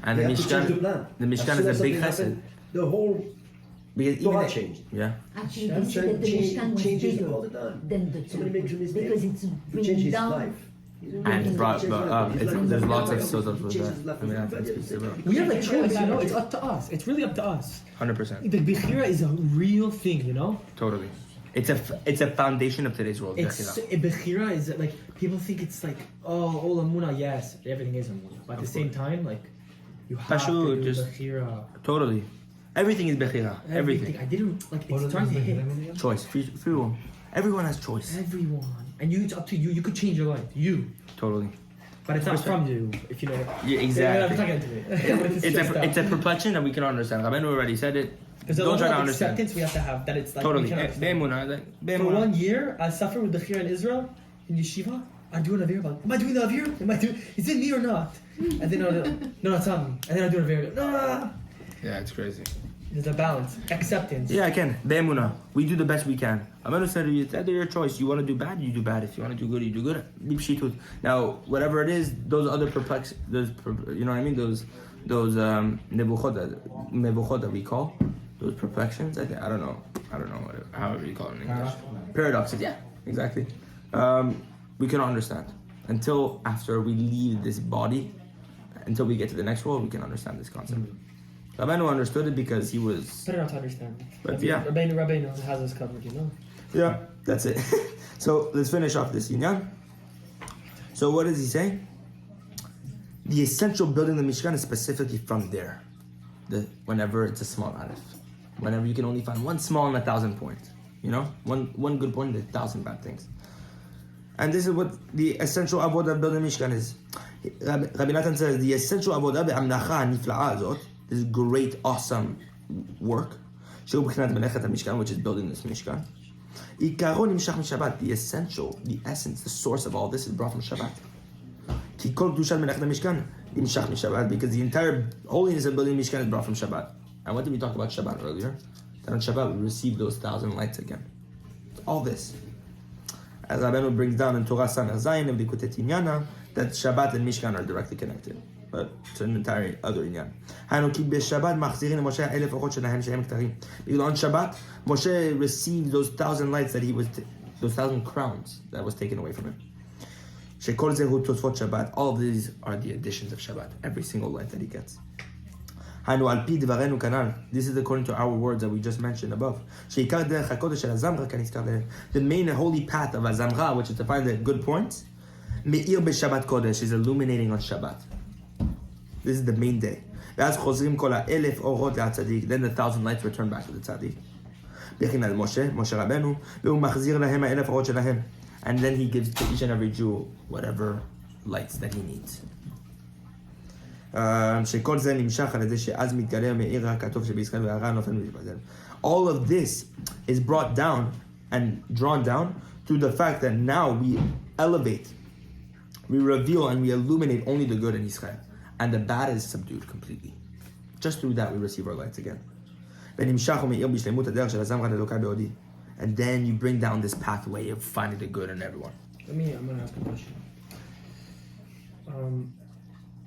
and We the have to change the Mishkan, plan. the Mishkan As soon is as a big something chesed. happened, the whole Because even Torah the- changed. Yeah. Actually, Hashem they say that the Mishkan was changes bigger all the time. than the Somebody makes a temple mistake, because it's he bringing changes his down. life. And brought Changes up. life. His life There's is lots of life. sodas He with changes that. life. I mean, that's what speaks about. We have a choice, you know. It's up to us. It's really up to us. 100%. The Bechira is a real thing, you know. Totally. It's a foundation of today's world. It's Bechira is like people think it's like all Amuna. Yes, everything is Amuna, but at the same time, like you have Pashu, to do just- Bechira. Totally. Everything is Bechira. Everything. I didn't like. What It's is starting to the hit name again? Choice. Free will. Everyone has choice. everyone, and it's up to you. You could change your life, you, Totally. but it's not from you. If you know. Yeah, I'm exactly. talking to it. It's a perplexion that we can understand. Rabbeinu already said it. Because the Don't try level to of understand. acceptance we have to have that it's like Totally. we can understand. Be'emunah, like, For be'emunah. 1 year, I suffered with the Khir in Israel, in yeshiva. I do an Avir. Am I doing the Avir? Is it me or not? And then no, it's not me. And then I do an Avir. No. Yeah, it's crazy. There's a balance, acceptance. Yeah, I can. Be'emunah. We do the best we can. Rabbeinu said it's either your choice. You want to do bad, you do bad. If you want to do good, you do good. B'pshitut. Now, whatever it is, those other you know what I mean? Those nebuchot that we call, those perplexions. I don't know. However you call it in English. Paradoxes. Yeah, exactly. We cannot understand until after we leave this body. Until we get to the next world, we can understand this concept. Rabbeinu understood it because he was. Better not to understand. But yeah. Rabbeinu has us covered, you know. Yeah, that's it. So let's finish off this inyan. So what does he say? The essential building of the Mishkan is specifically from there. Whenever it's a small aleph. Whenever you can only find one small in 1,000 points. You know? One good point in 1,000 bad things. And this is what the essential avodah of building Mishkan is. Rabbi Nathan says, the essential avodah be'amnacha ha'nifla'a azot, this great, awesome work, which is building this Mishkan. The essential, the essence, the source of all this is brought from Shabbat. Because the entire holiness of building Mishkan is brought from Shabbat. And what did we talk about Shabbat earlier? That on Shabbat we receive those 1,000 lights again. All this. As Rabbeinu brings down in Torah Samech Zayin of Likutei Moharan, that Shabbat and Mishkan are directly connected. But it's an entire other inyan. Because on Shabbat, Moshe received those 1,000 lights that those 1,000 crowns that was taken away from him. All of these are the additions of Shabbat. Every single light that he gets. This is according to our words that we just mentioned above. The main holy path of Azamra, which is to find the good points, is illuminating on Shabbat. This is the main day. Then the 1,000 lights return back to the tzaddik. And then he gives to each and every Jew whatever lights that he needs. שכל זה נמשך על ידי שאז מתגלה מאיר הכתוב שבישראל והרע נופל מתבדל. All of this is brought down and drawn down through the fact that now we elevate, we reveal and we illuminate only the good in Israel, and the bad is subdued completely. Just through that we receive our lights again. ונמשך ומאיר בשלמות הדרך של הזמרה לאלוקי בעודי. And then you bring down this pathway of finding the good in everyone. I'm gonna ask a question.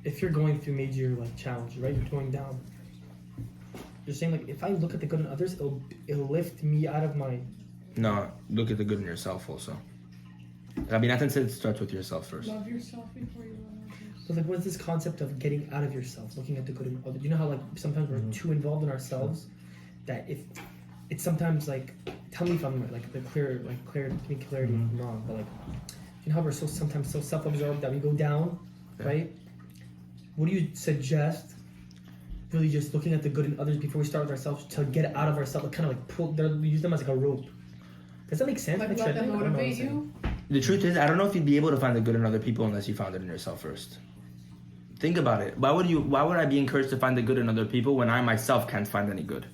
If you're going through major like challenge, right? You're going down. You're saying like if I look at the good in others, it'll lift me out of my. No, look at the good in yourself also. Rabbi Nathan said it starts with yourself first. Love yourself before you love others. So like, what's this concept of getting out of yourself, looking at the good in others? You know how like sometimes we're too involved in ourselves, that if it's sometimes like, tell me if I'm right, like the clear, like clarity, give me clarity if I'm wrong, but like, you know how we're so sometimes so self-absorbed that we go down, right? What do you suggest? Really, just looking at the good in others before we start with ourselves to get out of ourselves, like kind of like pull, use them as like a rope. Does that make sense? Like let them motivate you. The truth is, I don't know if you'd be able to find the good in other people unless you found it in yourself first. Think about it. Why would I be encouraged to find the good in other people when I myself can't find any good?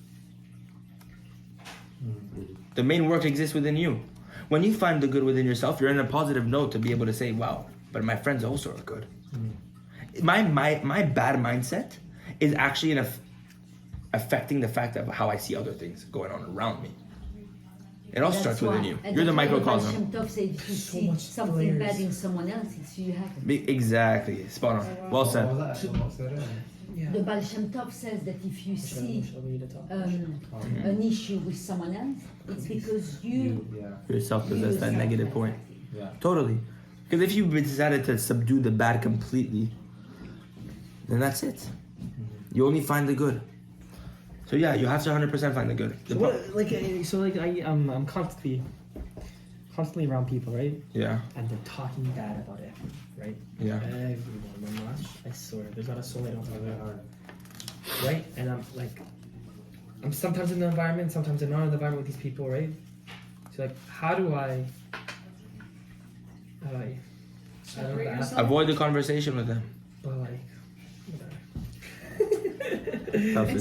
The main work exists within you. When you find the good within yourself, you're in a positive note to be able to say, wow, but my friends also are good. My bad mindset is actually affecting the fact of how I see other things going on around me. It all starts within you. You're the microcosm. Bashem Tov said if you see something bad in someone else, it's you have it. Exactly. Spot on. Well said. Yeah. The Bashem Tov says that if you see an issue with someone else, it's because you Yourself possess that negative point. Yeah. Totally. Because if you decided to subdue the bad completely, then that's it. You only find the good. So yeah, you have to 100% find the good. I'm constantly around people, right? Yeah. And they're talking bad about everyone, right? Yeah. Everyone, I swear, there's not a soul I don't find that hard. Right? And I'm sometimes in the environment, sometimes I'm not in the environment with these people, right? So like, how do I Separate yourself. Avoid the conversation with them. but like,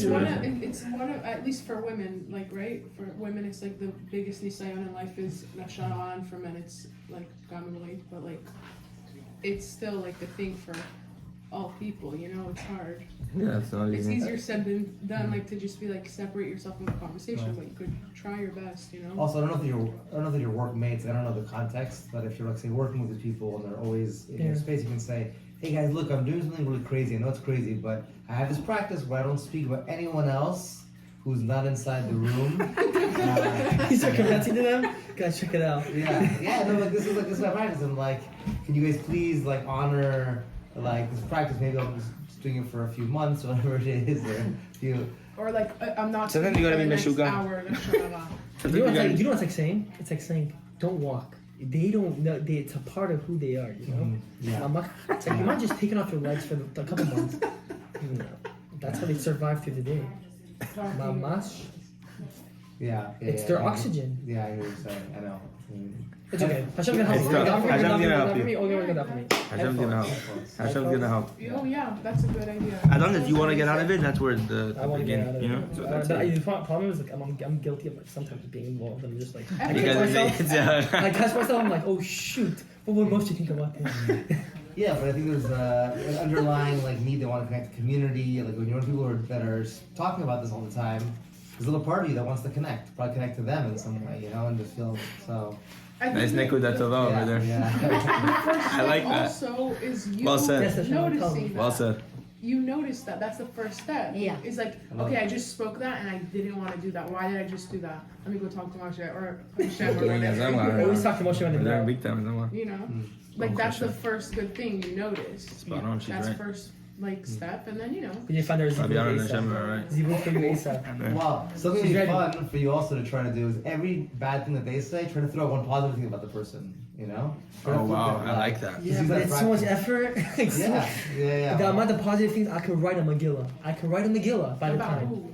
whatever. It's one of at least for women, like right? For women it's like the biggest nisayon in life is Nashanan. For men it's like Gamuli, but like it's still like the thing for all people, you know, it's hard. Yeah, it's not It's easy. easier said than done, like to just be like separate yourself from the conversation, but you could try your best, you know. Also, I don't know if you're workmates. I don't know the context, but if you're like say working with these people and they're always in your space, you can say, "Hey guys, look, I'm doing something really crazy. I know it's crazy, but I have this practice where I don't speak about anyone else who's not inside the room." You start convincing to them, guys, check it out. Yeah. No, like this is my practice. I'm like, can you guys please like honor like this practice? Maybe I'm just doing it for a few months, or whatever it is, or a few. Or like I'm not. Sometimes you gotta be for the next Meshuggah. hour, Nashanan. You know what it's like saying? It's like saying, don't walk. They don't know. It's a part of who they are, you know? Yeah. It's like, you might just taking off your legs for a couple months. You know, that's how they survive through the day. Mamash. Yeah. It's their oxygen. Yeah, I hear what you're saying. I know. It's okay. Hashem's gonna help It's you. tough. Hashem's gonna help you. Hashem's gonna help. Hashem's gonna help. Oh yeah, that's a good idea. As long as you want to get out of it, that's where I the want to get out beginning, of you it. know? So that's But it. the problem is like I'm guilty of like sometimes being involved. I'm just like I You catch guys- myself. yeah. I catch myself. I'm like, oh shoot. What would most you think about this? Yeah, but I think there's an underlying like need they want to connect to community. Like when you know people that are talking about this all the time, there's a little part of you that wants to connect, probably connect to them in some way, you know, and just feel so. Nice Nekuda Tova over there. Yeah. I like that. Also, is you Well said. Yes, that's what I'm noticing that. Well said. You notice that. That's the first step. Yeah. It's like, okay, I just spoke that and I didn't want to do that. Why did I just do that? Let me go talk to Moshe or Hashem or Doing whatever. Azamra. I always talk to Moshe when They're they're in big time, Azamra. You know, Oh, like that's for the sure. first good thing you notice. Spot on, she's That's right. first like step, and then you know. When you find there's I'll be honest, Hashem, right? Zibuk for you ASAP. Well, something She's that'd be ready. fun for you also to try to do is every bad thing that they say, try to throw out one positive thing about the person. You know? Try to Oh flip wow, it, I like that. Just Yeah, use but that it's so much practice. effort. It's so much- Yeah. The amount of positive things I could write a Megillah. I could write a Megillah by the About time. who?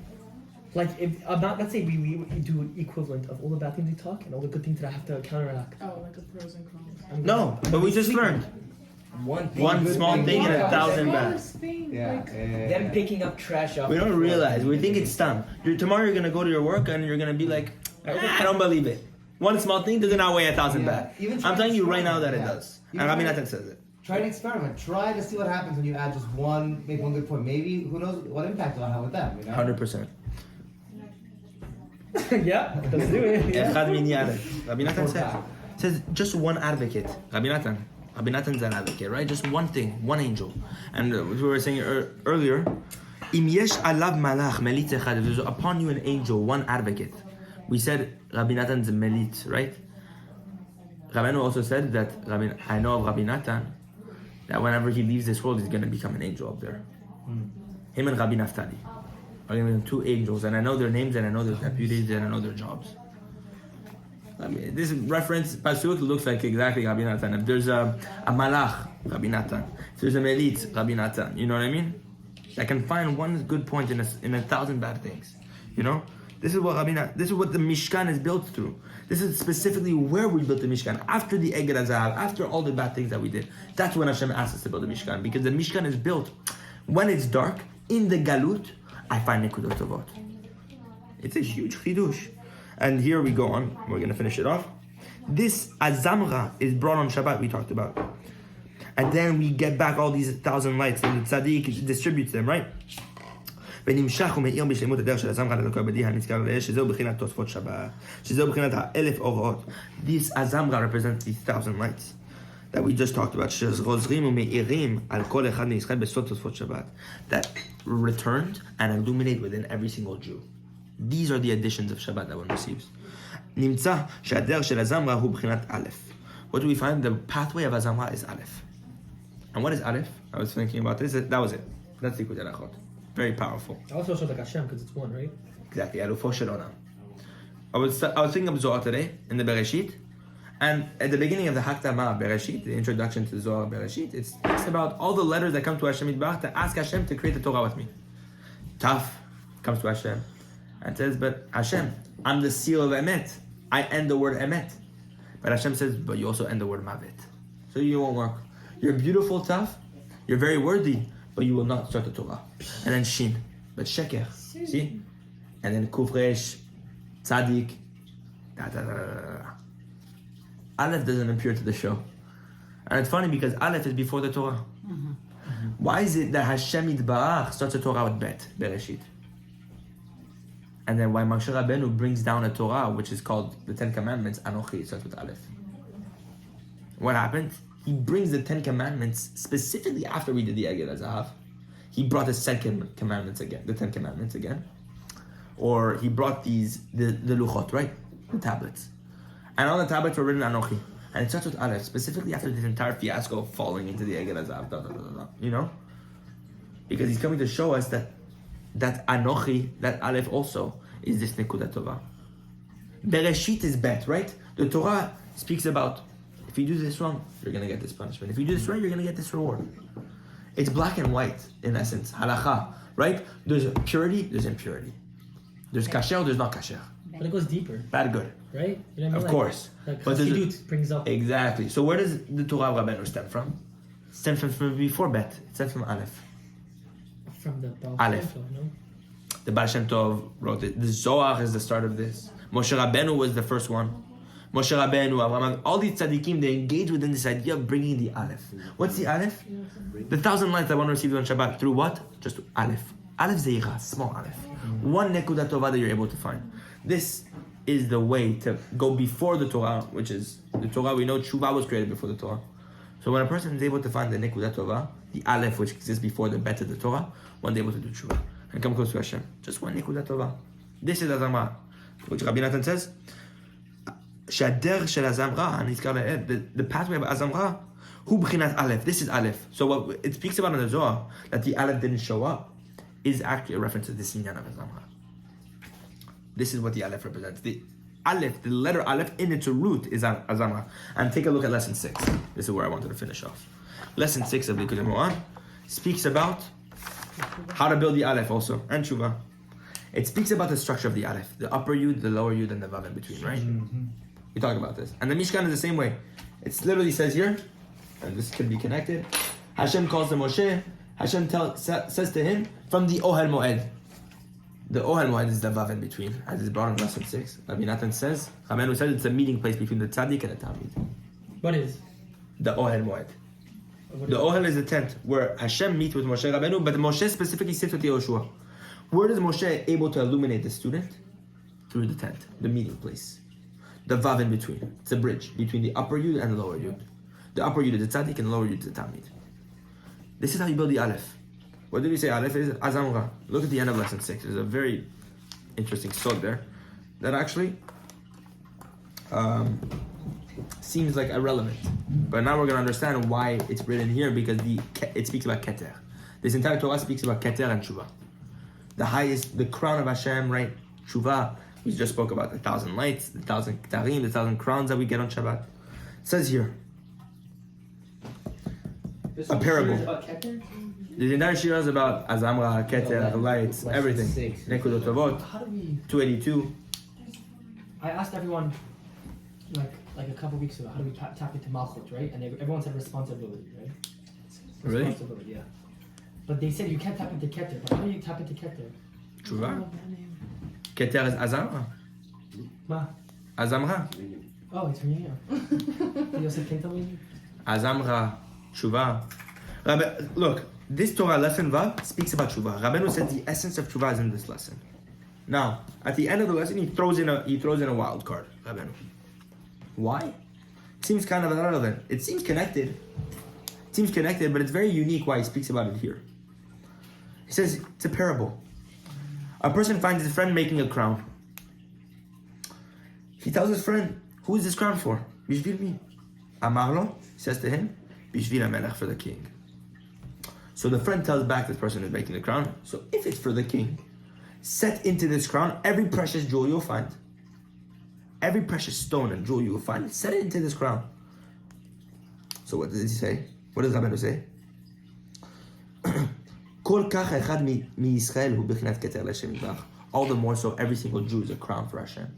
Like if about let's say we do an equivalent of all the bad things we talk and all the good things that I have to counteract. Oh, like a pros and cons. I'm No, but we just learned One thing. one small thing and a thousand bad. Smallest thing. Yeah. Them picking up trash off. We the don't floor. realize. We think it's done. Tomorrow you're gonna go to your work and you're gonna be like, I don't believe it. One small thing does not weigh 1,000 baht. Even I'm telling you right now that it yeah. does. Even And Rabbi try- Nathan says it. Try an experiment. Try to see what happens when you add just one, make one good point. Maybe, who knows what impact it'll have with them, you know? 100%. Yeah, let's do it. Yeah. Echad mini aleph. Rabbi Nathan says just one advocate. Rabbi Nathan's an advocate, right? Just one thing, one angel. And we were saying earlier, Im yesh alav malach melit echad. If there's upon you an angel, one advocate. We said Rabbi Nathan's a melit, right? Rabbeinu also said that I know of Rabbi Nathan that whenever he leaves this world, he's going to become an angel up there. Him and Rabbi Naftali are going to be two angels, and I know their names, and I know their deputies, and I know their jobs. I mean, this reference pasuk looks like exactly Rabbi Nathan. If there's a malach, Rabbi Nathan. If there's a melit, Rabbi Nathan. You know what I mean? I can find one good point in 1,000 bad things. You know, this is what this is what the Mishkan is built through. This is specifically where we built the Mishkan. After the Eged HaZahav, after all the bad things that we did, that's when Hashem asked us to build the Mishkan, because the Mishkan is built when it's dark in the Galut. I find Nekudot Tovot. It's a huge chidush. And here we go on. We're going to finish it off. This Azamra is brought on Shabbat, we talked about. And then we get back all these 1,000 lights, and the tzaddik distributes them, right? ונמשך ומאיר בשלמות הדרך של הזמרה לאלוקי הבדי הנזכר לאש, שזהו בחינת תוספות שבת, שזהו בחינת האלף אורות. This Azamra represents these 1,000 lights that we just talked about, שחוזרים ומאירים על כל אחד מישראל בסוד תוספות שבת, that returned and illuminate within every single Jew. These are the additions of Shabbat that one receives. נמצא שהדרך של הזמרה הוא בחינת א'. What do we find? The pathway of Azamra is aleph. And what is aleph? I was thinking about this. That was it. That's Likutei Moharan. Very powerful. Also shows like Hashem because it's one, right? Exactly. Alufo shel olam. I was thinking of Zohar today in the Bereshit, and at the beginning of the Hakdama Bereshit, the introduction to the Zohar Bereshit, it speaks about all the letters that come to Hashem Yitbarach to ask Hashem to create the Torah with me. Taf comes to Hashem and says, "But Hashem, I'm the seal of Emet. I end the word Emet." But Hashem says, "But you also end the word Mavet, so you won't work. You're beautiful, Taf. You're very worthy, but you will not start the Torah." And then Shin, but Sheker, see? And then Kufresh, Tzadik, Aleph doesn't appear to the show. And it's funny because Aleph is before the Torah. Why is it that Hashem Yitbarach starts the Torah with Bet, Bereshit? And then why Moshe Rabbeinu brings down a Torah, which is called the Ten Commandments, Anochi, it starts with Aleph. What happened? He brings the 10 Commandments specifically after we did the Eged HaZahav. He brought the 10 Commandments again. Or he brought the Luchot, right? The tablets. And on the tablets were written Anochi. And it starts with Aleph, specifically after this entire fiasco of falling into the Eged HaZahav, you know? Because he's coming to show us that Anochi, that Aleph also, is this Nekudat Tovah. Bereshit is Bet, right? The Torah speaks about, if you do this wrong, you're going to get this punishment. If you do this right, you're going to get this reward. It's black and white, in essence. Halacha, right? There's purity, there's impurity. There's kasher, there's not kasher. But it goes deeper, Bad, good. right? You know what I mean? Of course. Like But there's Chassidut brings up. Exactly. So where does the Torah of Rabbeinu stem from? It stems from before Bet. It stems from Aleph. From the Baal Aleph. Shem Tov, no? The Bashem Tov wrote it. The Zohar is the start of this. Moshe Rabbeinu was the first one. Moshe Rabbeinu, Avraham, all these tzaddikim, they engage within this idea of bringing the Aleph. What's the Aleph? The 1,000 lights that one received on Shabbat. Through what? Just Aleph. Aleph Zeira, small Aleph. One Nekudat Tovah that you're able to find. This is the way to go before the Torah, which is the Torah. We know Tshuva was created before the Torah. So when a person is able to find the Nekudat Tovah, the Aleph, which exists before the Bet of the Torah, one is able to do Tshuva and come close to Hashem. Just one Nekudat Tovah. This is Azamra, which Rabbi Nathan says, the pathway of Azamra, hu b'chinat Aleph. This is Aleph. So what it speaks about in the Zohar, that the Aleph didn't show up, is actually a reference to the Sinyan of Azamra. This is what the Aleph represents. The Aleph, the letter Aleph in its root is Azamra. And take a look at lesson 6. This is where I wanted to finish off. Lesson 6 of Likutei Moharan speaks about how to build the Aleph also, and Tshuva. It speaks about the structure of the Aleph, the upper Yud, the lower Yud, and the Vav in between, right? We talk about this. And the Mishkan is the same way. It literally says here, and this can be connected, Hashem calls to Moshe, Hashem says to him from the Ohel Moed. The Ohel Moed is the Vav in between, as is brought in lesson 6. Rabbi Nathan says, Rabbeinu says it's a meeting place between the Tzaddik and the Talmid. What is? The Ohel Moed. The Ohel is the tent where Hashem meets with Moshe Rabbeinu, but Moshe specifically sits with Yehoshua. Where is Moshe able to illuminate the student? Through the tent, the meeting place. The Vav in between. It's a bridge between the upper Yud and the lower Yud. The upper Yud is the Tzaddik and the lower Yud is the Talmid. This is how you build the aleph. What did we say aleph is? Azamra. Look at the end of lesson 6. There's a very interesting sod there that actually seems like irrelevant. But now we're going to understand why it's written here, because it speaks about Keter. This entire Torah speaks about Keter and Tshuva. The highest, the crown of Hashem, right? Tshuva. We just spoke about 1,000 lights, 1,000 ktarim, 1,000 crowns that we get on Shabbat. It says here, a parable. The entire Shira is about Azamra, Keter, lights, everything. Nekudot Tovot, How do we? 282. I asked everyone, like a couple weeks ago, how do we tap into Malchut, right? And everyone said responsibility, right? Really? Responsibility, yeah. But they said you can't tap into Keter. But how do you tap into Keter? I Tshuva. love that name. Keter is Azamra. Ma. Azamra. Oh, it's from you. Yosef, can you tell me? Azamra. Tshuva. Look, this Torah lesson Vav speaks about Tshuva. Rabbeinu said the essence of Tshuva is in this lesson. Now, at the end of the lesson, he throws in a wild card. Rabbeinu. Why? Seems kind of irrelevant. It seems connected. But it's very unique why he speaks about it here. He says it's a parable. A person finds his friend making a crown. He tells his friend, "Who is this crown for?" Bishvil mi. Amarlo says to him, "Bishvil hamelech, for the king." So the friend tells back this person who's making the crown. So if it's for the king, set into this crown every precious jewel you'll find. Every precious stone and jewel you'll find, set it into this crown. So what does he say? What does Rabbeinu say? All the more so, every single Jew is a crown for Hashem.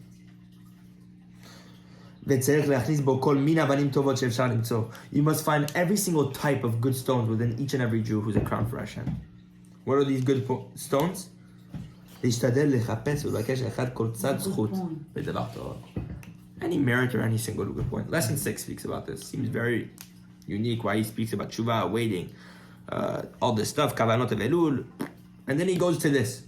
You must find every single type of good stones within each and every Jew who's a crown for Hashem. What are these good stones? Any merit or any single good point. Lesson 6 speaks about this. Seems very unique why he speaks about Tshuva, waiting, all this stuff, Kavanot Elul. And then he goes to this.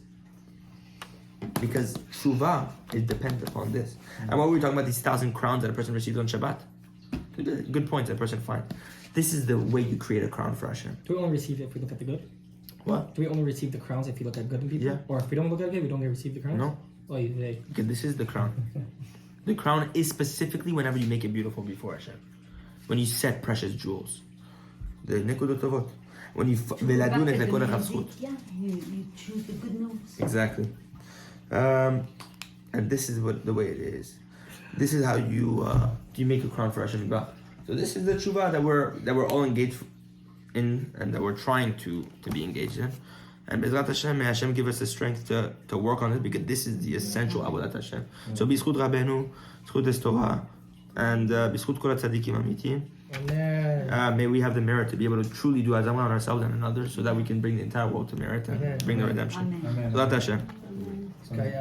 Because Tshuva is dependent upon this. And what were we talking about, these 1,000 crowns that a person receives on Shabbat? Good points that a person finds. This is the way you create a crown for Hashem. Do we only receive it if we look at the good? What? Do we only receive the crowns if we look at good in people? Yeah. Or if we don't look at good, we don't receive the crowns? No. Oh, you say. Okay, this is the crown. The crown is specifically whenever you make it beautiful before Hashem. When you set precious jewels. The nekudot tovot. When you veladun et lekolech hazchut. Yeah, you choose the good notes. Exactly. And this is the way it is. This is how you make a crown for Hashem. So this is the tshuva that we're all engaged in and that we're trying to be engaged in. And Bezrat Hashem, may Hashem give us the strength to work on it, because this is the essential Avodat Hashem. So B'zchut Rabbeinu, B'zchut this Torah, and B'zchut Kol HaTzadikim Amitim, may we have the merit to be able to truly do Azamra on ourselves and on others, so that we can bring the entire world to merit and bring the redemption. Amen. Bezrat Hashem. Okay,